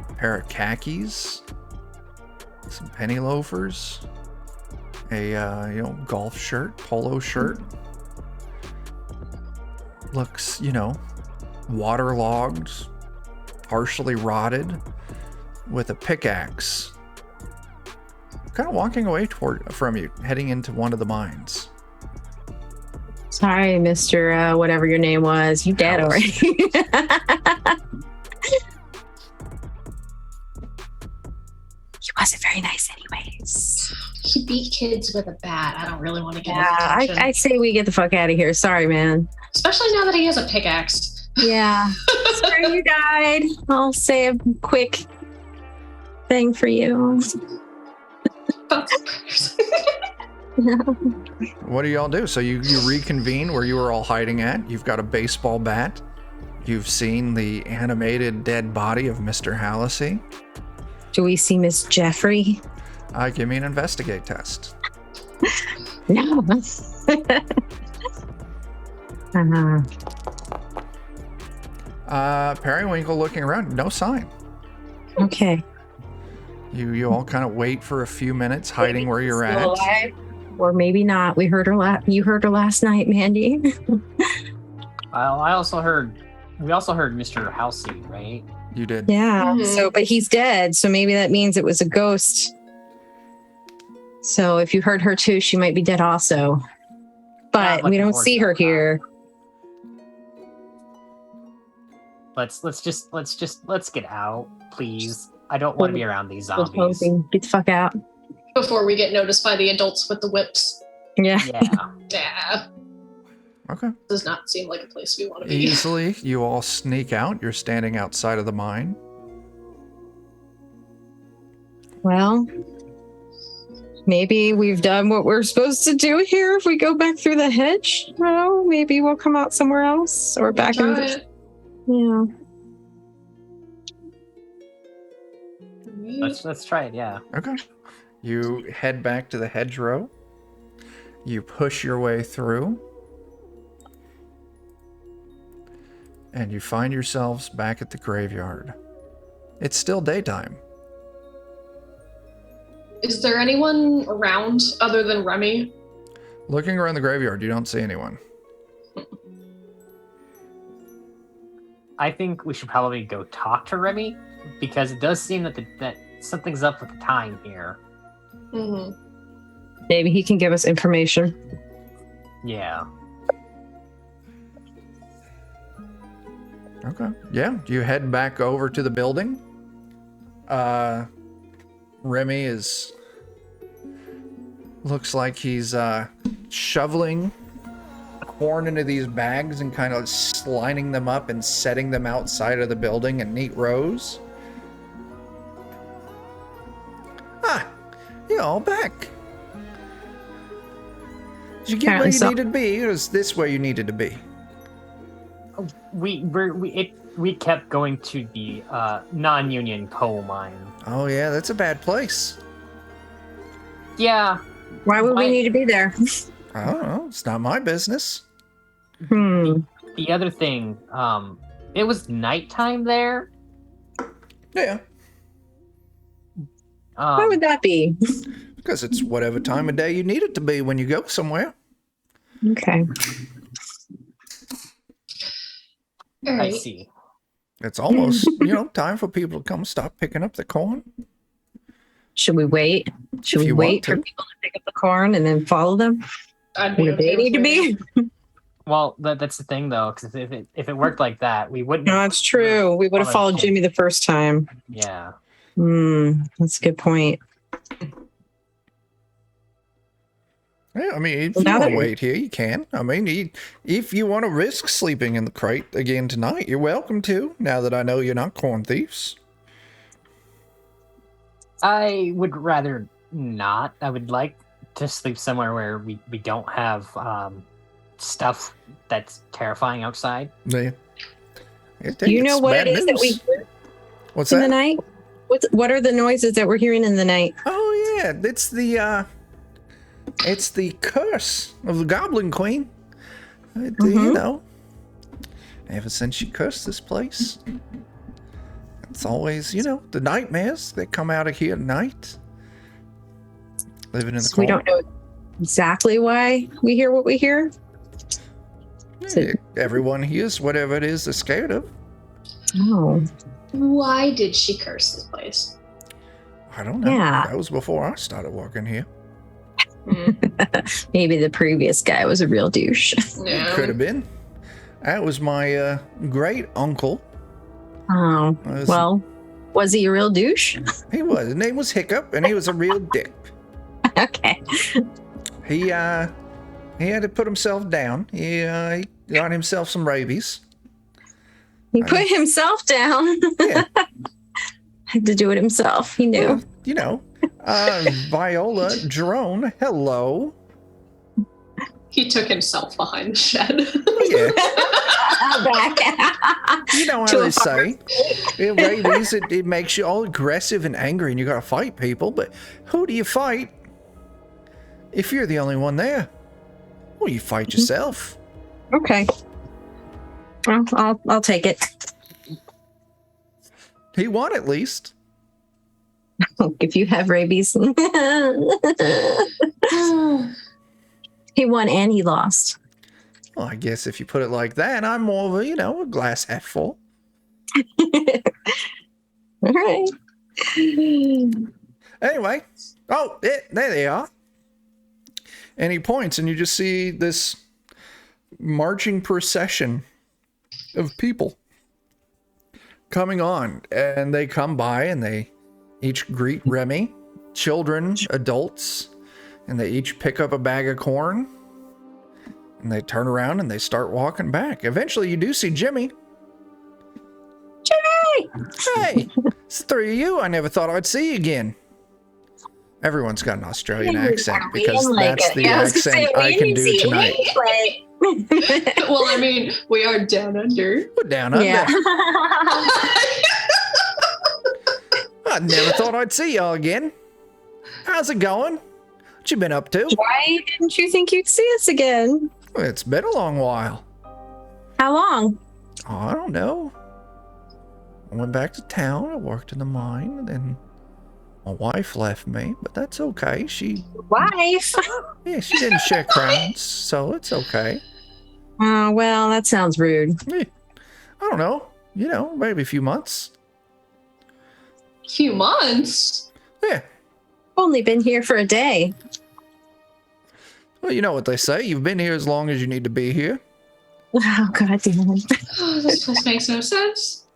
a pair of khakis, some penny loafers, a golf shirt, polo shirt. Looks, waterlogged, partially rotted, with a pickaxe. Kind of walking away from you, heading into one of the mines. Sorry, Mr. Whatever your name was. You dead already. He wasn't very nice anyways. He beat kids with a bat. I don't really want to get his Yeah, attention. I say we get the fuck out of here. Sorry, man. Especially now that he has a pickaxe. Yeah. Sorry you died. I'll say a quick thing for you. What do y'all do? So you reconvene where you were all hiding at. You've got a baseball bat. You've seen the animated dead body of Mr. Hallisey. Do we see Miss Jeffrey? Give me an investigate test. No. Periwinkle looking around, no sign. Okay. You all kind of wait for a few minutes, hiding where you're at. Still alive. Or maybe not. We heard her. You heard her last night, Mandy. I also heard. We also heard Mr. Halsey, right? You did. Yeah. Mhm. So, but he's dead. So maybe that means it was a ghost. So if you heard her too, she might be dead also. But we looking don't forward see to her that. here. Let's get out, please. I don't want to be around these Just zombies. hoping. Get the fuck out. Before we get noticed by the adults with the whips. Yeah. Yeah. Yeah. Okay. Does not seem like a place we want to be. Easily, you all sneak out. You're standing outside of the mine. Well, maybe we've done what we're supposed to do here. If we go back through the hedge, well, maybe we'll come out somewhere else or back in Try the. it. Yeah. Let's try it. Yeah. Okay. You head back to the hedgerow. You push your way through. And you find yourselves back at the graveyard. It's still daytime. Is there anyone around other than Remy? Looking around the graveyard, you don't see anyone. I think we should probably go talk to Remy because it does seem that that something's up with the time here. Mm-hmm. Maybe he can give us information. Yeah. Okay. Yeah, you head back over to the building. Remy looks like he's shoveling corn into these bags and kind of lining them up and setting them outside of the building in neat rows. Ah, you're all back. Did you get where you needed to be? Or was this where you needed to be? We kept going to the non-union coal mine. Oh yeah, that's a bad place. Yeah. Why would we need to be there? I don't know. It's not my business. The other thing, it was nighttime there. Yeah, Why would that be? because it's whatever time of day you need it to be when you go somewhere. Okay. All I right. see. It's almost, time for people to come stop picking up the corn. Should we wait? Should If we you wait want for to. people to pick up the corn and then follow them? I'd be Where okay they need to with be? waiting. Well, that's the thing though, because if it worked like that, we wouldn't. No, that's true. We would have followed Jimmy the first time. Yeah. That's a good point. Yeah, I mean, if Well, you now want that to wait here, you can. I mean, if you want to risk sleeping in the crate again tonight, you're welcome to, now that I know you're not corn thieves. I would rather not. I would like to sleep somewhere where we don't have stuff that's terrifying outside. Yeah. Do you know what it is that we hear What's in that? the night? What are the noises that we're hearing in the night? Oh, yeah. It's the curse of the Goblin Queen. Ever since she cursed this place, it's always, the nightmares that come out of here at night. Living in the So we corn. don't know exactly why we hear what we hear. Yeah, everyone hears whatever it is they're scared of. Oh, Why did she curse this place? I don't know. Yeah. That was before I started working here. maybe the previous guy was a real douche. Yeah. Could have been. That was my great uncle. Oh, well, was he a real douche? He was. His name was Hiccup, and he was a real dick. Okay. He had to put himself down. He got himself some rabies. He put himself down. Yeah. Had to do it himself. He knew. Viola, drone, hello. He took himself behind the shed. Yeah. Back. You know how they say. Rabies, it makes you all aggressive and angry, and you gotta fight people, but who do you fight if you're the only one there? Well, you fight yourself. Okay. Well, I'll take it. He won at least. If you have rabies. He won and he lost. Well, I guess if you put it like that, I'm more of a, a glass half full. All right. Anyway, there they are. And he points, and you just see this marching procession of people coming on. And they come by, and they each greet Remy, children, adults, and they each pick up a bag of corn. And they turn around, and they start walking back. Eventually, you do see Jimmy. Jimmy! Hey, it's the three of you. I never thought I'd see you again. Everyone's got an Australian accent because that's the accent I can do tonight. Well, I mean, we are down under. We're down under. Yeah. I never thought I'd see y'all again. How's it going? What you been up to? Why didn't you think you'd see us again? Well, it's been a long while. How long? Oh, I don't know. I went back to town. I worked in the mine, and then my wife left me, but that's okay. Wife? Yeah, she didn't share crowns, so it's okay. Oh, well, that sounds rude. Yeah, I don't know. Maybe a few months. Few months? Yeah. Only been here for a day. Well, you know what they say. You've been here as long as you need to be here. Oh, God damn it. Oh, this place makes no sense.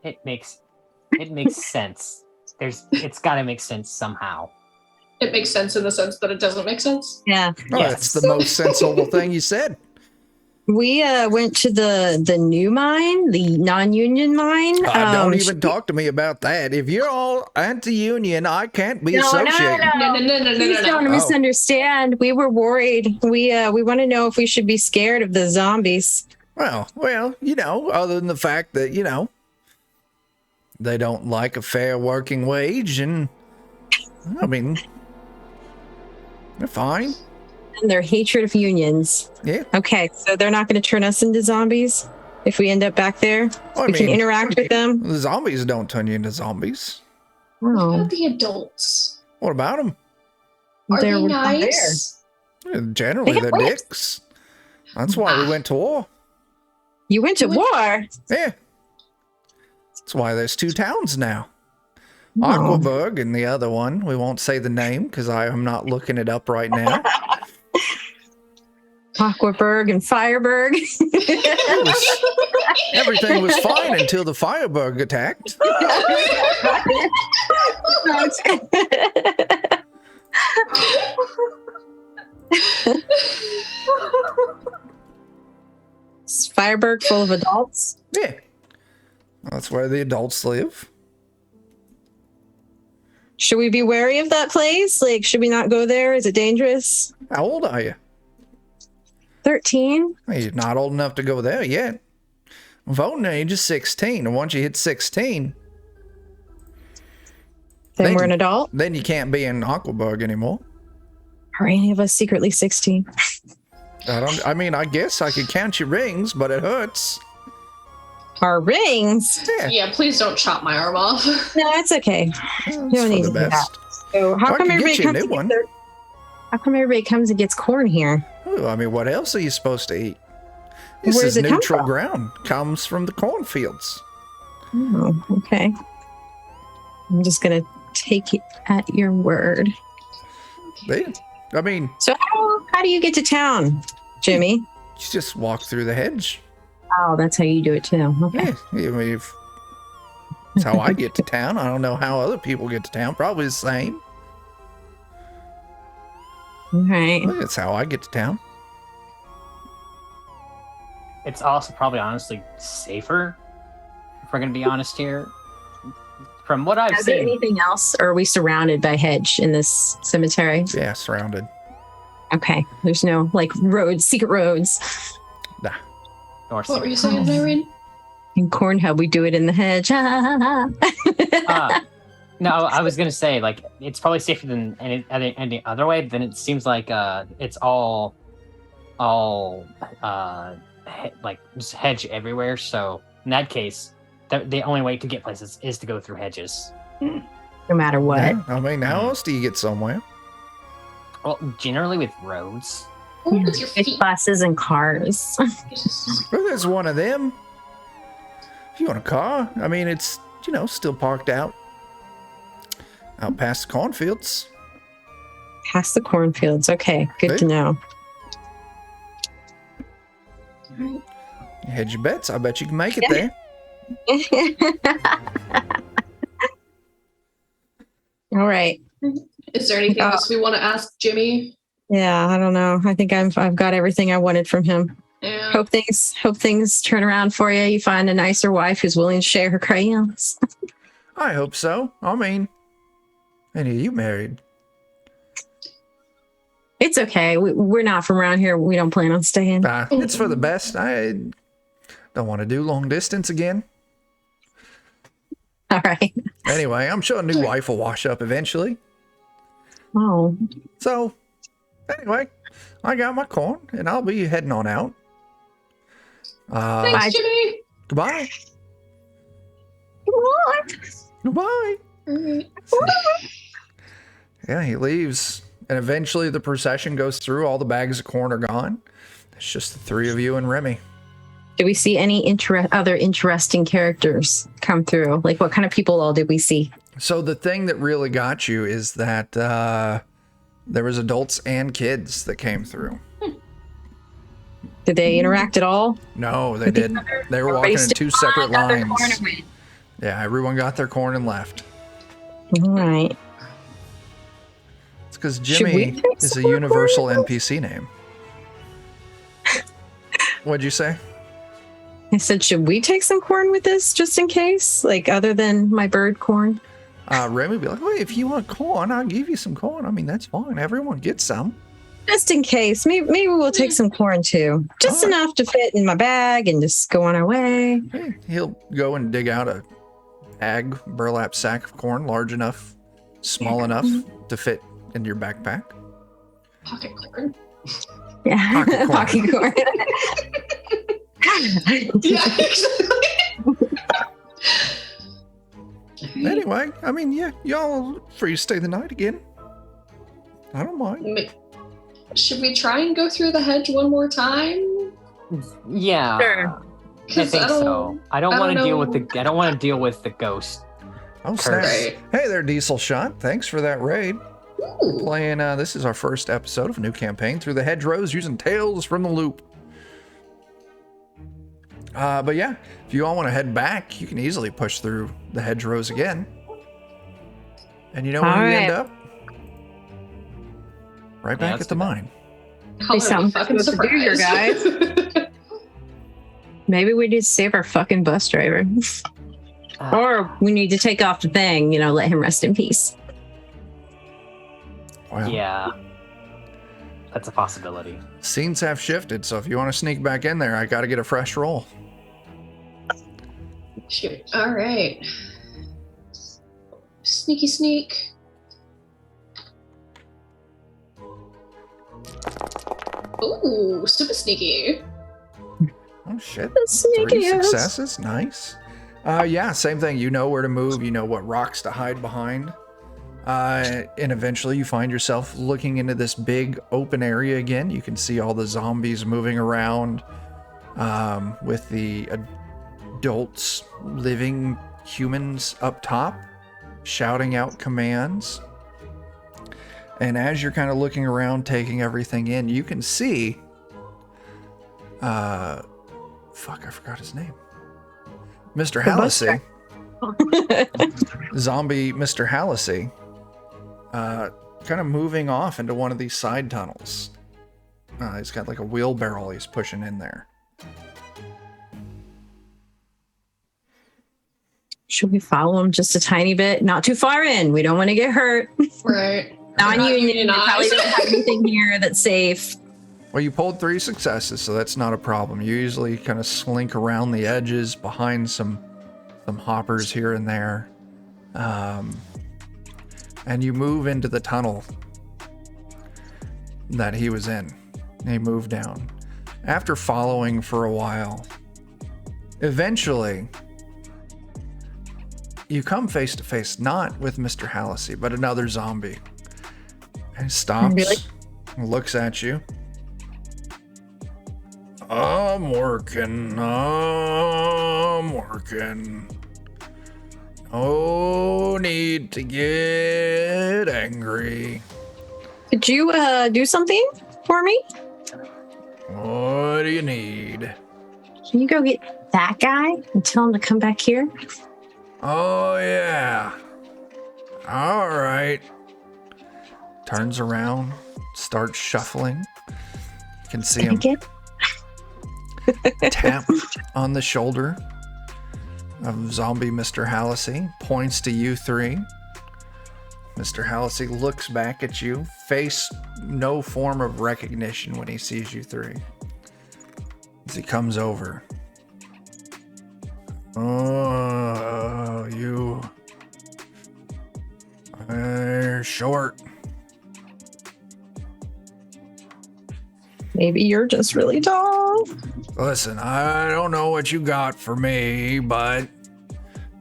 It makes sense. It's got to make sense somehow. It makes sense in the sense that it doesn't make sense. Yeah. Oh, Yes. that's the most sensible thing you said. We went to the new mine, the non-union mine. Don't even talk to me about that. If you're all anti-union, I can't be No. associated. No. Please don't misunderstand. We were worried. We want to know if we should be scared of the zombies. Well, other than the fact that, they don't like a fair working wage, and, I mean, they're fine. And their hatred of unions. Yeah. Okay, so they're not going to turn us into zombies if we end up back there? Well, We can interact with them? The zombies don't turn you into zombies. What Oh, about the adults? What about them? Are They're they not nice? Generally, They have they're whips. dicks. That's why we went to war. you went to war? Yeah. That's why there's two towns now. Oh. Aquaburg and the other one. We won't say the name because I am not looking it up right now. Aquaburg and Fireburg. Everything was fine until the Fireburg attacked. Is Fireburg full of adults? Yeah. That's where the adults live. Should we be wary of that place? Like, should we not go there? Is it dangerous? How old are you? 13? Well, you're not old enough to go there yet. Voting age is 16, and once you hit 16, Then we're an adult? then you can't be in Aquaburg anymore. Are any of us secretly 16? I guess I could count your rings, but it hurts. Our rings? Yeah. Yeah, please don't chop my arm off. No, it's okay. It's You don't for need the to do that. best. So how I come can everybody get you a comes new and one. gets how come everybody comes and gets corn here? Ooh, what else are you supposed to eat? Where This does is it come neutral from? ground. Comes from the cornfields. Oh, okay. I'm just gonna take it at your word. So how do you get to town, Jimmy? You just walk through the hedge. Oh, that's how you do it too. Okay. Yeah, that's how I get to town. I don't know how other people get to town. Probably the same. All right. That's how I get to town. It's also probably honestly safer, if we're gonna be honest here. From what I've Is there seen, anything else, or are we surrounded by hedge in this cemetery? Yeah, surrounded. Okay. There's no roads, secret roads. Nah. or What were you saying, Irene? In Cornhub, we do it in the hedge. no, I was gonna say it's probably safer than any other way. But then it seems like it's all just hedge everywhere. So In that case, the only way to get places is to go through hedges. No matter what. Yeah, I mean, how else do you get somewhere? Well, generally with roads. Or with your Big feet. buses and cars. Well, there's one of them. If you want a car, I mean, it's, still parked out past the cornfields. Past the cornfields. Okay, good to Hey. know. You hedge your bets. I bet you can make it there. All right. Is there anything else we want to ask Jimmy? Yeah, I don't know. I think I've got everything I wanted from him. Yeah. Hope things turn around for you. You find a nicer wife who's willing to share her crayons. I hope so. I mean, any of you married? It's okay. We're not from around here. We don't plan on staying. It's for the best. I don't want to do long distance again. All right. Anyway, I'm sure a new wife will wash up eventually. Oh, So, anyway, I got my corn, and I'll be heading on out. Thanks, Bye. Jimmy. Goodbye. come on. Goodbye. All right. Yeah, he leaves, and eventually the procession goes through. All the bags of corn are gone. It's just the three of you and Remy. Do we see any other interesting characters come through? Like, what kind of people all did we see? So the thing that really got you is that there was adults and kids that came through. Did they interact at all? No, they didn't. They were walking in two separate lines. Yeah, everyone got their corn and left. All right. It's because Should we Jimmy take is a some more universal corn? NPC name. What'd you say? I said, should we take some corn with us just in case? Like, other than my bird corn? Remy would be like, well, if you want corn, I'll give you some corn. I mean, that's fine. Everyone gets some. Just in case. Maybe we'll take some corn too. Just All right. enough to fit in my bag and just go on our way. Hey, he'll go and dig out a burlap sack of corn large enough, small enough to fit in your backpack. Pocket corn. Yeah. Pocket corn. Pocket corn. Yeah, exactly. Anyway, I mean, yeah, y'all free to stay the night again. I don't mind. Should we try and go through the hedge one more time? Yeah. Sure. I 'Cause think so. I don't want to deal with know. I don't want to deal with the ghost. Oh, snap. Right. Hey there, Diesel Shot. Thanks for that raid. Ooh. Playing, this is our first episode of a new campaign through the Hedgerows using Tales from the Loop. But yeah, if you all want to head back, you can easily push through the Hedgerows again. And you know where All you right. end up? Right back let's at the do that. mine. Call it a something fucking to do here, surprise. Maybe we need to save our fucking bus driver. Or we need to take off the thing, let him rest in peace. Wow. Yeah. That's a possibility. Scenes have shifted, so if you want to sneak back in there, I got to get a fresh roll. Shoot. All right. Sneaky sneak. Ooh, super sneaky. Oh, shit. Sneaky 3 ass. successes. Nice. Yeah, same thing. You know where to move. You know what rocks to hide behind. And eventually you find yourself looking into this big open area again. You can see all the zombies moving around with the adults, living humans up top, shouting out commands. And as you're kind of looking around, taking everything in, you can see... fuck, I forgot his name. Mr. Hallisey. Zombie Mr. Hallisey. Kind of moving off into one of these side tunnels. He's got like a wheelbarrow he's pushing in there. Should we follow him just a tiny bit? Not too far in. We don't want to get hurt. Right. Non-union. Not Probably unionized. don't have anything here that's safe. Well, you pulled 3 successes, so that's not a problem. You usually kind of slink around the edges behind some hoppers here and there. And you move into the tunnel that he was in. He moved down. After following for a while, Eventually, you come face to face not with Mr. Hallisey, but another zombie. And he stops, Really? looks at you. I'm working. No need to get angry. Could you do something for me? What do you need? Can you go get that guy and tell him to come back here? Oh, yeah. All right. Turns around, starts shuffling. You can see him tap on the shoulder of zombie Mr. Hallisey, points to you three. Mr. Hallisey looks back at you, face no form of recognition when he sees you three. As he comes over. Oh, you are short. Maybe you're just really tall. Listen, I don't know what you got for me, but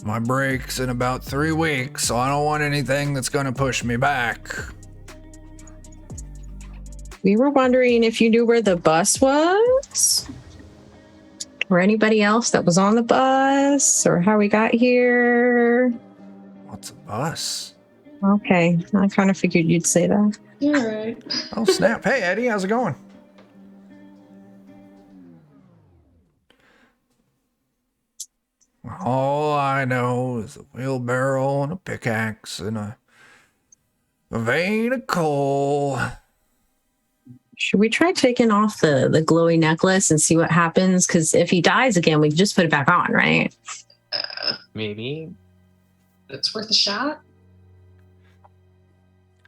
my break's in about 3 weeks, so I don't want anything that's gonna push me back. We were wondering if you knew where the bus was, or anybody else that was on the bus, or how we got here. What's a bus? Okay, I kind of figured you'd say that. All right. Oh, snap. Hey, Eddie, how's it going? All I know is a wheelbarrow and a pickaxe and a vein of coal. Should we try taking off the glowy necklace and see what happens? Because if he dies again, we can just put it back on, right? Maybe. It's worth a shot.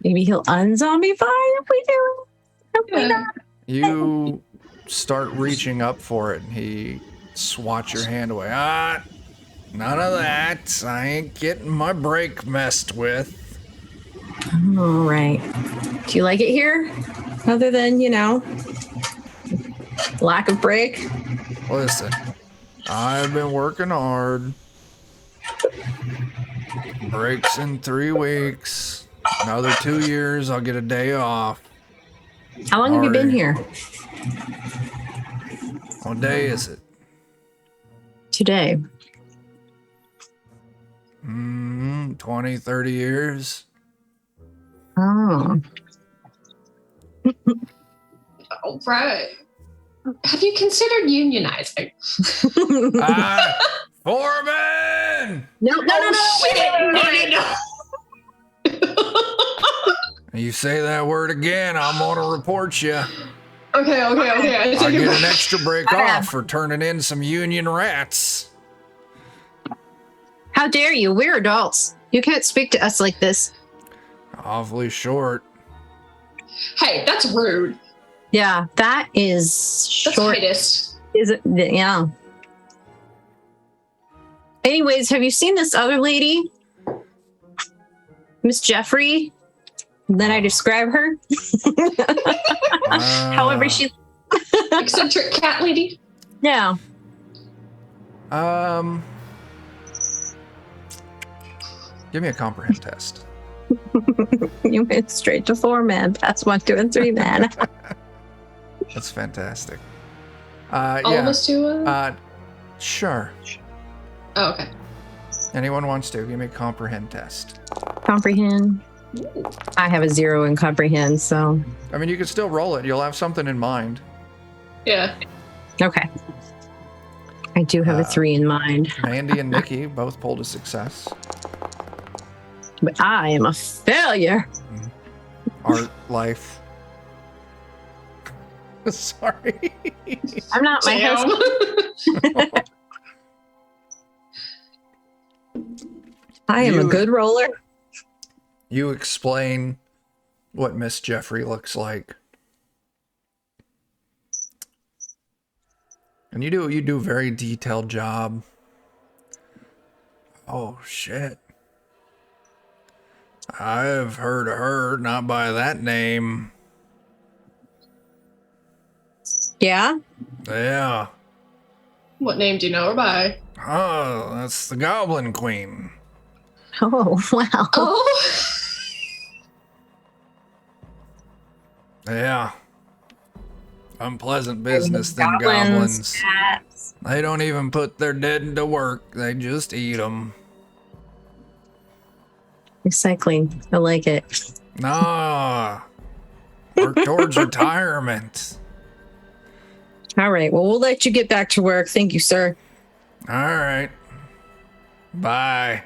Maybe he'll unzombify if we do. If we Yeah. not. You start reaching up for it, and he swats your hand away. None of that. I ain't getting my break messed with. All right. Do you like it here? Other than, lack of break? Listen, I've been working hard. Breaks in 3 weeks. Another 2 years, I'll get a day off. How long have you been here? What day is it? Today. 20, 30 years. Oh. All right. Have you considered unionizing? Foreman! No. You say that word again, I'm gonna report you. Okay. I I take it get back. an extra break off for turning in some union rats. How dare you? We're adults. You can't speak to us like this. Awfully short. Hey, that's rude. Yeah, that is That's short. heightist. Is it? Yeah. Anyways, have you seen this other lady? Miss Jeffrey? Then I describe her. However she... Eccentric cat lady. Yeah. Give me a comprehend test. You went straight to 4, man. Pass 1, 2, and 3, man. That's fantastic. All yeah. of us to. Sure. Oh, okay. Anyone wants to give me a comprehend test. Comprehend. I have a 0 in comprehend, so... I mean, you can still roll it. You'll have something in mind. Yeah. Okay. I do have a 3 in mind. Mandy and Nikki both pulled a success. But I am a failure. Art, life. Sorry. I'm not my Damn. husband. I am a good roller. You explain what Miss Jeffrey looks like. And you do a very detailed job. Oh shit. I've heard of her, not by that name. Yeah? Yeah. What name do you know her by? Oh, that's the Goblin Queen. Oh, wow. Oh. Yeah. Unpleasant business, them goblins. Cats. They don't even put their dead to work. They just eat them. Recycling. I like it. Nah. Work towards retirement. All right. Well, we'll let you get back to work. Thank you, sir. All right. Bye.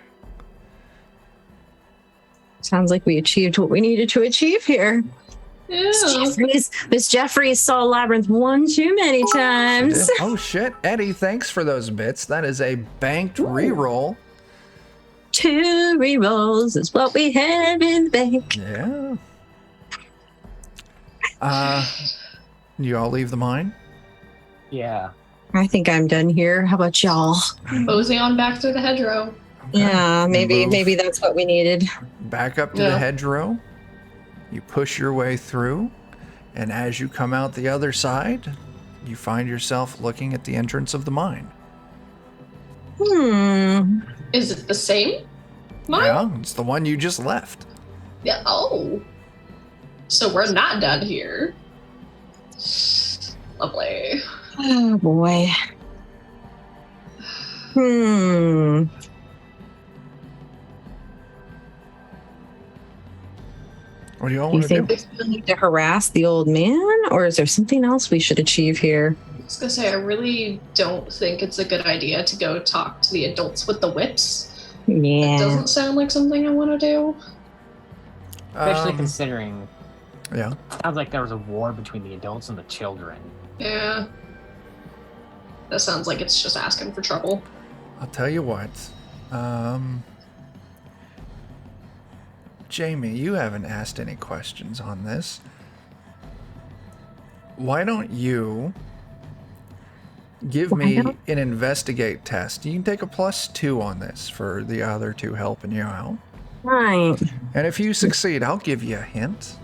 Sounds like we achieved what we needed to achieve here. Yeah. Miss Jeffries saw Labyrinth one too many times. Oh shit, Eddie, thanks for those bits. That is a banked reroll. 2 rerolls is what we have in the bank. Yeah. You all leave the mine? Yeah. I think I'm done here. How about y'all? Mosey on back through the hedgerow. Okay. Yeah, You maybe move that's what we needed. back up to the hedgerow. You push your way through, and as you come out the other side, you find yourself looking at the entrance of the mine. Is it the same? Mine? Yeah, it's the one you just left. Yeah. Oh. So we're not done here. Lovely. Oh boy. What do you all Do you want to think do? we need to harass the old man, or is there something else we should achieve here? I was gonna say I really don't think it's a good idea to go talk to the adults with the whips. It Yeah. doesn't sound like something I want to do. Especially considering Yeah. sounds like there was a war between the adults and the children. Yeah. That sounds like it's just asking for trouble. I'll tell you what. Jamie, you haven't asked any questions on this. Why don't you give me an investigate test? You can take a +2 on this for the other two helping you out. Right. And if you succeed, I'll give you a hint.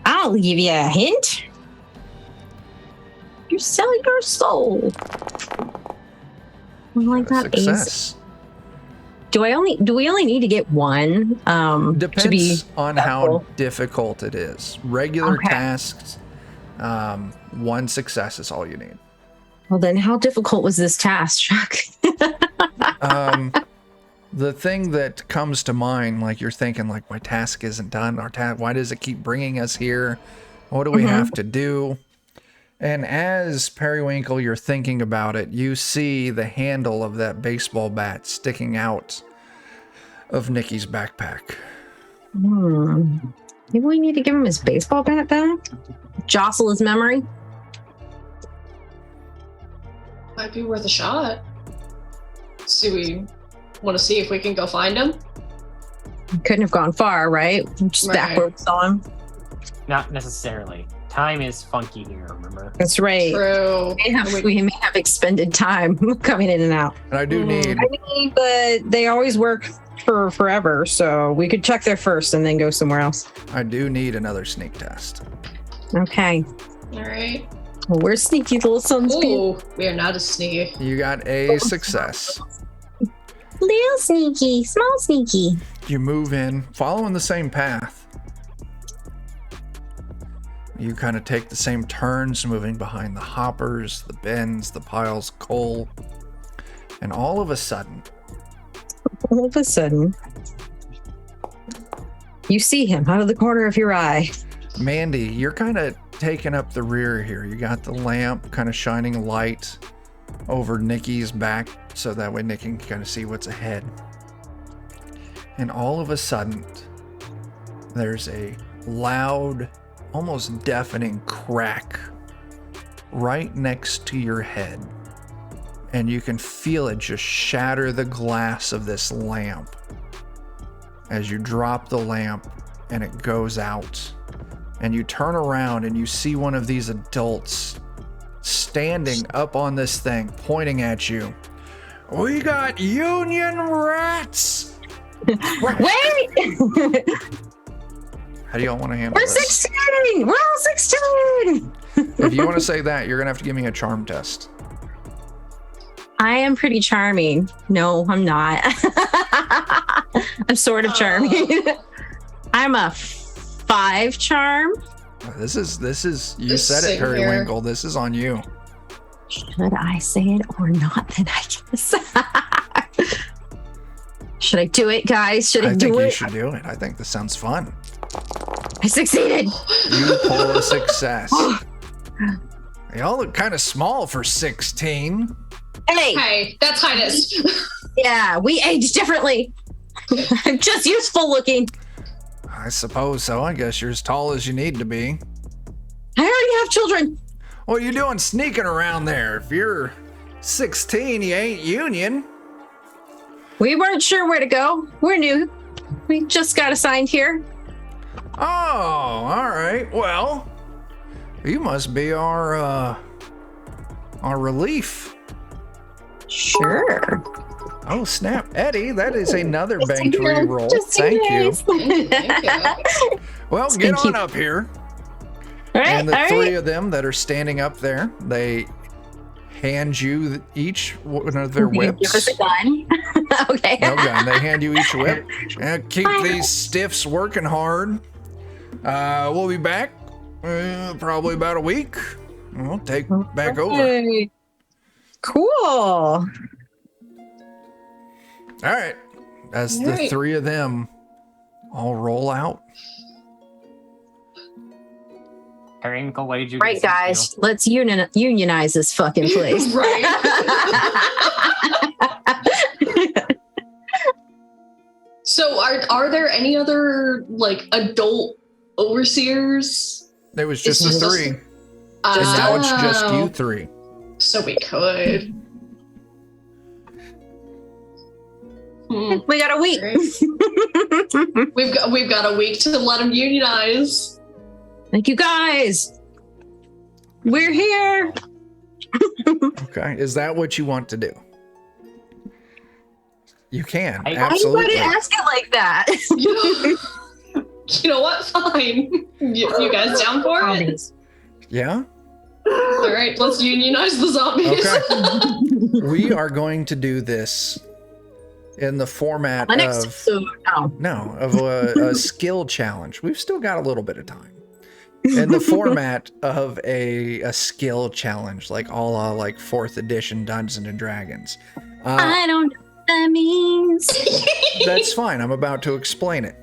I'll give you a hint. You sell your soul. Like that is. Success. Do we only need to get one? To be Depends on how successful? difficult it is. Regular Okay. tasks, 1 success is all you need. Well, then how difficult was this task, Chuck? The thing that comes to mind, like you're thinking, like my task isn't done. Why does it keep bringing us here? What do we have to do? And as Periwinkle, you're thinking about it, you see the handle of that baseball bat sticking out of Nikki's backpack. Maybe we need to give him his baseball bat back. Jostle his memory. Might be worth a shot. Do we want to see if we can go find him? Couldn't have gone far, right? Just Right. backwards on him. Not necessarily. Time is funky here, remember? That's right. True. We may have expended time coming in and out. And I do need, But they always work for forever, so we could check there first and then go somewhere else. another sneak test. Okay. All right. Well, we're sneaky little sons. Ooh, we are not as sneaky. You got a success. Little sneaky, small sneaky. You move in, following the same path. You kind of take the same turns, moving behind the hoppers, the bins, the piles of coal. And all of a sudden, you see him out of the corner of your eye. Mandy, you're kind of taking up the rear here. You got the lamp kind of shining light over Nikki's back so that way Nikki can kind of see what's ahead. And all of a sudden, there's a loud, almost deafening crack right next to your head. And you can feel it just shatter the glass of this lamp as you drop the lamp and it goes out. And you turn around and you see one of these adults standing up on this thing, pointing at you. We got union rats! Wait! How do y'all want to handle We're this? 16! We're all 16! If you want to say that, you're gonna have to give me a charm test. I am pretty charming. No, I'm not. I'm sort of charming. I'm a 5 charm. This is. You This said it, thing here. Periwinkle. This is on you. Should I say it or not? Then I guess. Should I do it, guys? Should I I do think you it? should do it. I think this sounds fun. I succeeded. You pull a success. Y'all look kind of small for 16. Hey, Hey, that's highness. yeah, we age differently. I'm just useful looking. I suppose so. I guess you're as tall as you need to be. I already have children. What you doing sneaking around there? If you're 16, you ain't union. We weren't sure where to go. We're new. We just got assigned here. Oh, all right. Well, you must be our relief. Sure. Oh, snap. Eddie, that is another Just banked in case. reroll. Just in Thank you. case. Thank you. Well, Just get in on case. up here. All right, And the all three right. of them that are standing up there, they hand you each one of their You whips. Give us a gun. Okay. No gun. They hand you each whip. Keep these stiffs working hard. We'll be back probably about a week. We'll take back over. Okay. Cool. All right. As the Alright. three of them all roll out. Periwinkle, what did you Right, guys. Let's unionize this fucking place. Right. So are there any other like adult overseers? It was just It's the just- three. And now it's just you Oh, three. So we could. We got a week. Great. We've got a week to let them unionize. Thank you, guys. We're here. Okay. Is that what you want to do? You can. I- Absolutely. Why you ask it like that? You know what? Fine. You guys down for it? Yeah? All right, let's unionize the zombies. Okay. We are going to do this in the format Next of episode. Oh, no, of a skill challenge. We've still got a little bit of time. In the format of a skill challenge, like a la like 4th edition Dungeons and Dragons. I don't know what that means. That's fine. I'm about to explain it.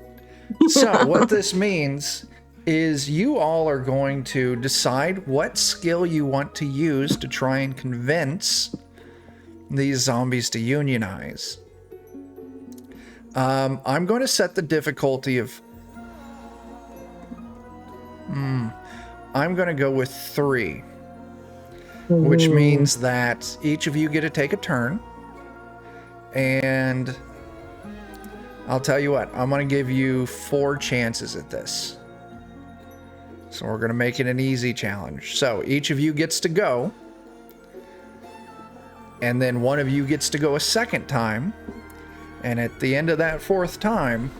So, what this means is you all are going to decide what skill you want to use to try and convince these zombies to unionize. I'm going to set the difficulty of... I'm going to go with 3, which means that each of you get to take a turn. And I'll tell you what, I'm going to give you 4 chances at this. So we're going to make it an easy challenge. So each of you gets to go. And then one of you gets to go a second time. And at the end of that 4th time,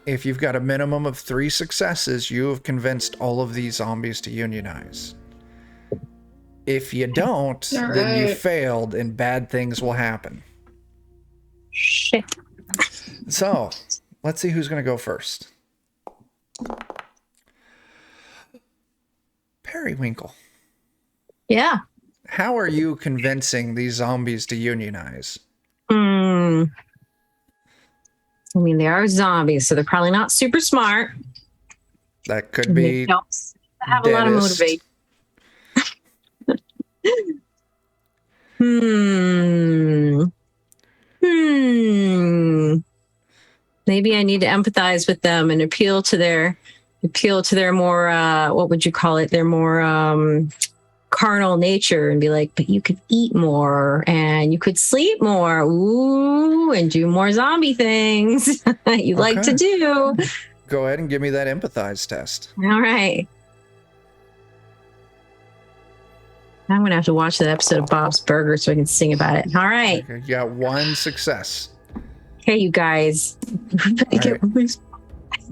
if you've got a minimum of 3 successes, you have convinced all of these zombies to unionize. If you don't, then you Alright. failed and bad things will happen. Shit. So, let's see who's going to go first. Periwinkle, Yeah. how are you convincing these zombies to unionize? I mean, they are zombies, so they're probably not super smart. That could And be they don't have a lot of deadest. motivation. Maybe I need to empathize with them and appeal to their more what would you call it? Their more carnal nature, and be like, but you could eat more and you could sleep more, ooh, and do more zombie things that you like to Okay. do. Go ahead and give me that empathize test. All right. I'm going to have to watch that episode of Bob's Burgers so I can sing about it. All right. Okay, you got 1 success. Hey, you guys. I get right.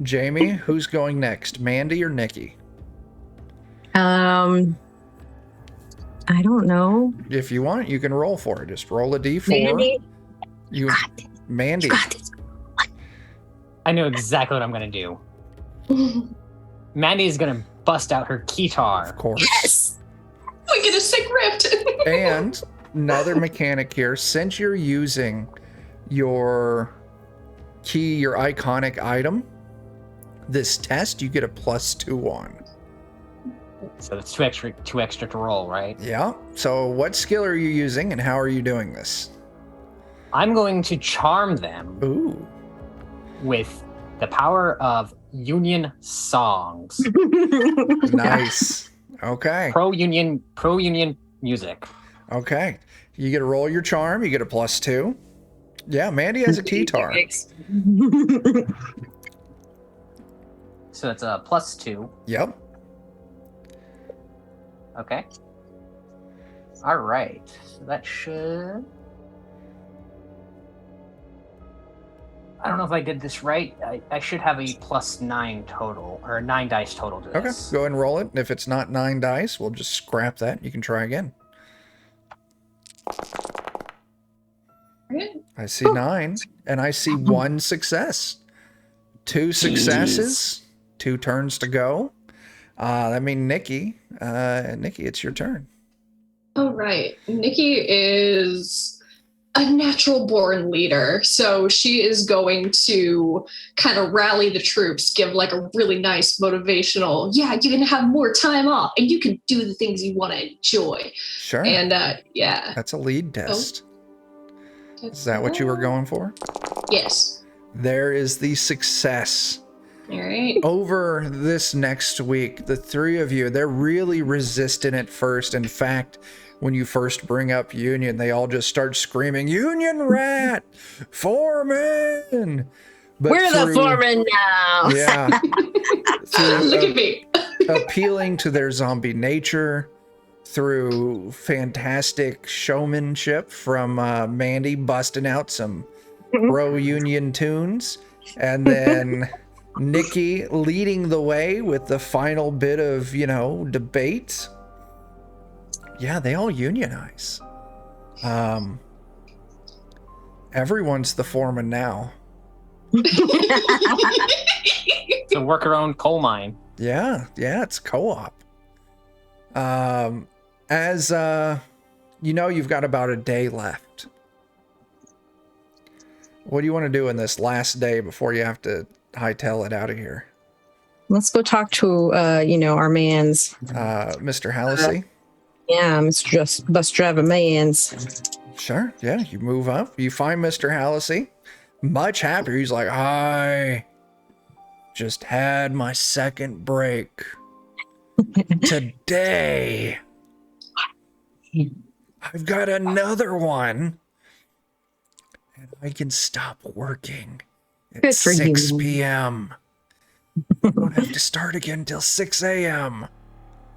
Jamie, who's going next? Mandy or Nikki? I don't know. If you want, you can roll for it. Just roll a d4. Mandy? Mandy. You got this. I know exactly what I'm gonna do. Mandy is gonna bust out her guitar. Of course. Yes. We get a sick rift. And another mechanic here, since you're using your key, your iconic item, this test you get a +2 on. So that's two extra to roll, right? Yeah. So what skill are you using and how are you doing this? I'm going to charm them Ooh. with the power of union songs. Nice. Okay. Pro-union music. Okay. You get to roll your charm, you get a +2. Yeah, Mandy has a guitar. So it's a +2. Yep. Okay. All right. So that should. I don't know if I did this right. I should have a +9 total, or a 9 dice total to Okay. this. Go ahead and roll it. If it's not 9 dice, we'll just scrap that. You can try again. I see 9, and I see 1 success. 2 successes, 2 turns to go. That means Nikki. Nikki, it's your turn. All right. Nikki is a natural born leader. So she is going to kind of rally the troops, give like a really nice motivational, yeah, you can have more time off and you can do the things you want to enjoy. Sure. And yeah. That's a lead test. Is that what you were going for? Yes. There is the success. All right. Over this next week, the 3 of you, they're really resistant at first. In fact, when you first bring up Union, they all just start screaming, Union Rat! Foreman! But We're the foreman now. Yeah. Look at me. Appealing to their zombie nature, through fantastic showmanship from Mandy busting out some pro-union tunes, and then Nikki leading the way with the final bit of, debate. Yeah, they all unionize. Everyone's the foreman now. It's a worker-owned coal mine. Yeah, it's co-op. As you've got about a day left. What do you want to do in this last day before you have to hightail it out of here? Let's go talk to our man's. Mr. Hallisey? Yeah, Mr. Bus Driver Man's. Sure, yeah, you move up. You find Mr. Hallisey. Much happier. He's like, I just had my second break. Today. I've got another one. And I can stop working at Good for 6 you. p.m. I don't have to start again until 6 a.m.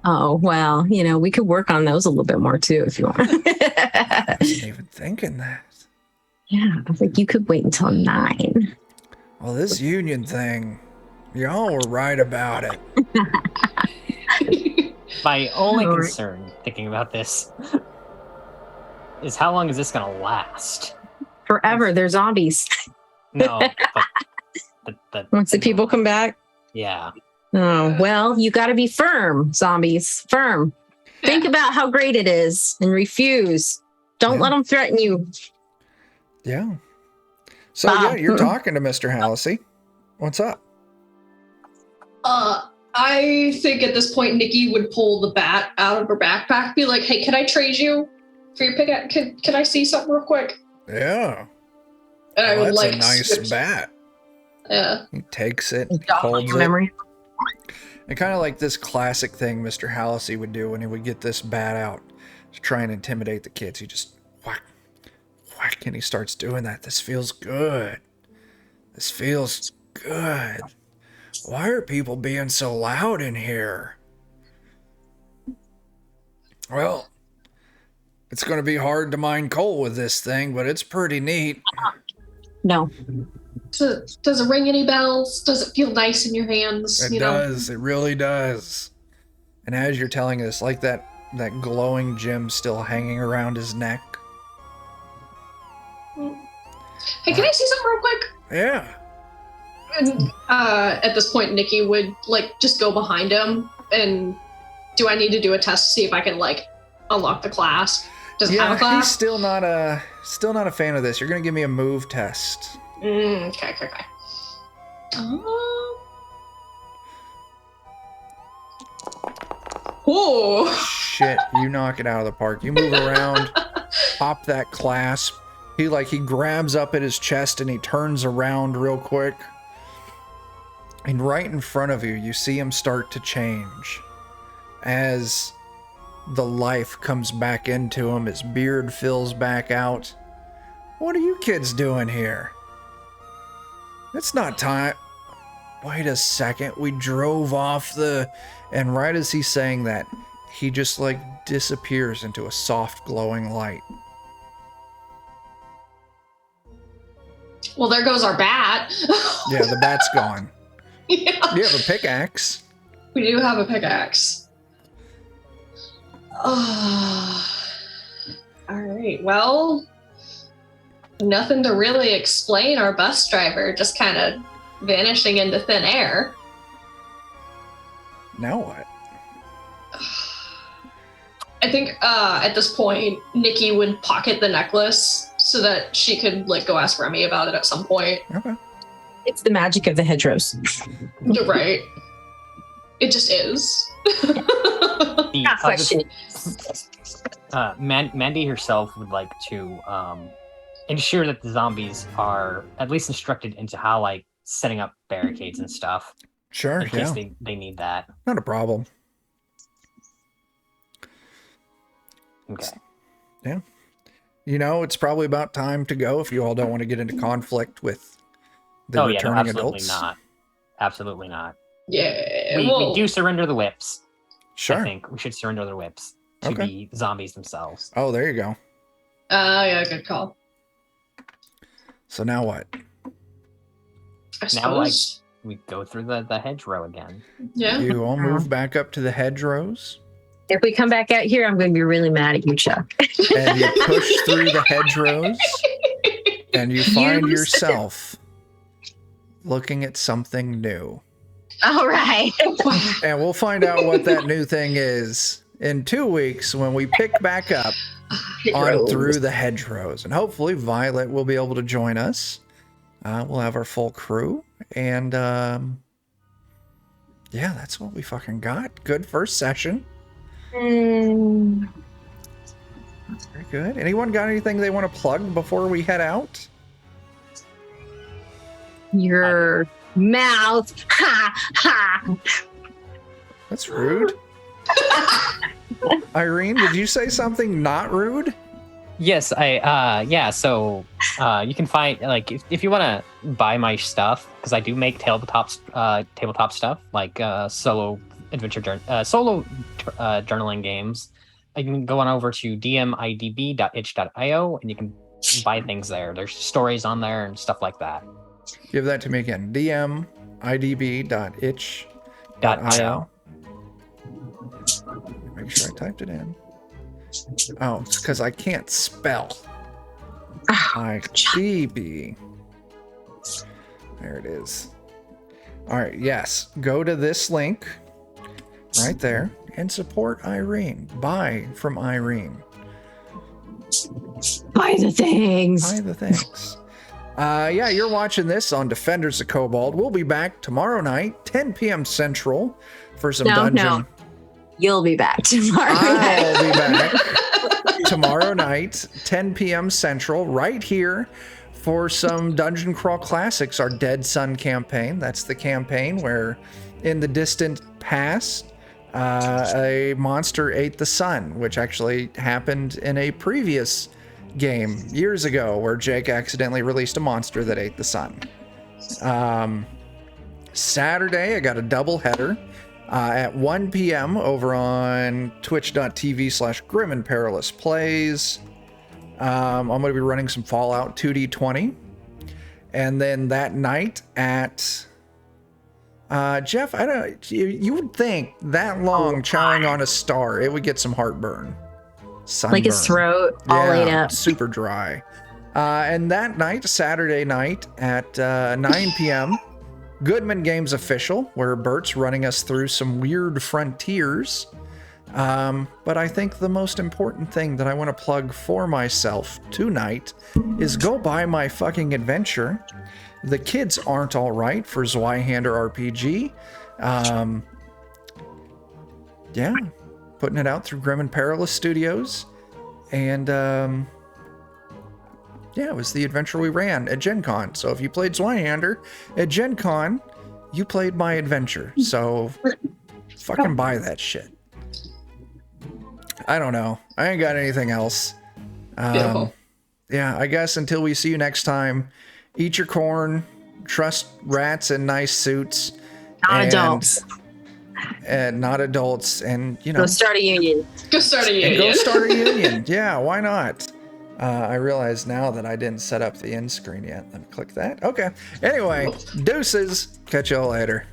Oh, well, we could work on those a little bit more too if you want. I wasn't even thinking that. Yeah, I think you could wait until 9. Well, this union thing, y'all were right about it. My only All right. concern thinking about this is how long is this going to last? Forever, they're zombies. No, but Once the people come back. yeah. Oh, well, you got to be firm, zombies. Firm. Think about how great it is and refuse. Don't let them threaten you. Yeah. So, yeah, you're talking to Mr. Hallisey. What's up? I think at this point, Nikki would pull the bat out of her backpack, be like, hey, can I trade you for your pickaxe? Can I see something real quick? Yeah. And I would That's like a nice switch- bat. Yeah. He takes it, Jog holds your it. memory. And kind of like this classic thing Mr. Hallisey would do when he would get this bat out to try and intimidate the kids. He just whack, whack, and he starts doing that. This feels good. This feels good. Why are people being so loud in here? Well, it's going to be hard to mine coal with this thing, but it's pretty neat. No. Does it ring any bells? Does it feel nice in your hands? It does. It really does. And as you're telling us, like that glowing gem still hanging around his neck. Hey, can I see something real quick? Yeah. And, at this point, Nikki would like just go behind him. And do I need to do a test to see if I can like unlock the clasp? Does it have a clasp? He's still not a fan of this. You're gonna give me a move test. Okay. Oh. Shit, you knock it out of the park. You move around, pop that clasp. He grabs up at his chest and he turns around real quick. And right in front of you, you see him start to change. As the life comes back into him, his beard fills back out. What are you kids doing here? It's not time. Wait a second, we drove off the... And right as he's saying that, he just disappears into a soft glowing light. Well, there goes our bat. Yeah, the bat's gone. Yeah. You have a pickaxe. We do have a pickaxe. All right, well, nothing to really explain our bus driver, just kind of vanishing into thin air. Now what? I think at this point, Nikki would pocket the necklace so that she could go ask Remy about it at some point. Okay. It's the magic of the hedgerows. You're right. It just is. Not questioning. Mandy herself would like to ensure that the zombies are at least instructed into how setting up barricades and stuff. Sure, in case they need that. Not a problem. Okay. Yeah. It's probably about time to go if you all don't want to get into conflict with the returning absolutely adults. Not. Absolutely not. Yeah. We do surrender the whips. Sure. I think we should surrender the whips to the zombies themselves. Oh, there you go. Yeah, good call. So now what? I suppose. We go through the hedgerow again. Yeah. You all move back up to the hedgerows. If we come back out here, I'm going to be really mad at you, Chuck. And you push through the hedgerows. And you find yourself looking at something new. All right. And we'll find out what that new thing is in 2 weeks when we pick back up on through the hedgerows. And hopefully Violet will be able to join us. We'll have our full crew. And yeah, that's what we fucking got. Good first session. Very good. Anyone got anything they want to plug before we head out? Your mouth. Ha ha. That's rude. Irene, did you say something not rude? Yes, so you can find if you want to buy my stuff, because I do make tabletop stuff like solo journaling games. You can go on over to dmidb.itch.io and you can buy things there. There's stories on there and stuff like that. Give that to me again. dmidb.itch.io. Make sure I typed it in. Oh, it's because I can't spell. IDB. There it is. All right, yes. Go to this link right there and support Irene. Buy from Irene. Buy the things. Buy the things. Yeah, you're watching this on Defenders of Cobalt. We'll be back tomorrow night, 10 p.m. Central, for some dungeon. No. You'll be back tomorrow I'll be back tomorrow night, 10 p.m. Central, right here for some Dungeon Crawl Classics, our Dead Sun campaign. That's the campaign where in the distant past, a monster ate the sun, which actually happened in a previous game years ago where Jake accidentally released a monster that ate the sun. Saturday, I got a double header. At 1 p.m. over on twitch.tv/Grim and Perilous Plays. I'm going to be running some Fallout 2D20. And then that night at Jeff, I don't. You would think that long chowing on a star, it would get some heartburn, sunburn. Like his throat all laid up. Super dry. And that night, Saturday night at 9 p.m., Goodman Games official, where Bert's running us through some weird frontiers. But I think the most important thing that I want to plug for myself tonight is go buy my fucking adventure. The kids aren't all right for Zweihander RPG. Yeah, putting it out through Grim and Perilous Studios. And yeah, it was the adventure we ran at Gen Con. So if you played Zweihander at Gen Con, you played my adventure. So fucking buy that shit. I don't know. I ain't got anything else. Beautiful. Yeah, I guess until we see you next time, eat your corn, trust rats in nice suits. Not adults. And not adults. And, you know. Go start a union. Go start a union. Go start a union. Yeah, why not? I realize now that I didn't set up the end screen yet. Let me click that. Okay. Anyway, deuces. Catch y'all later.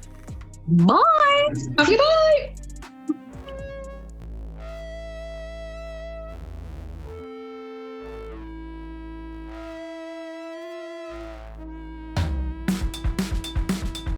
Bye. Okay, bye.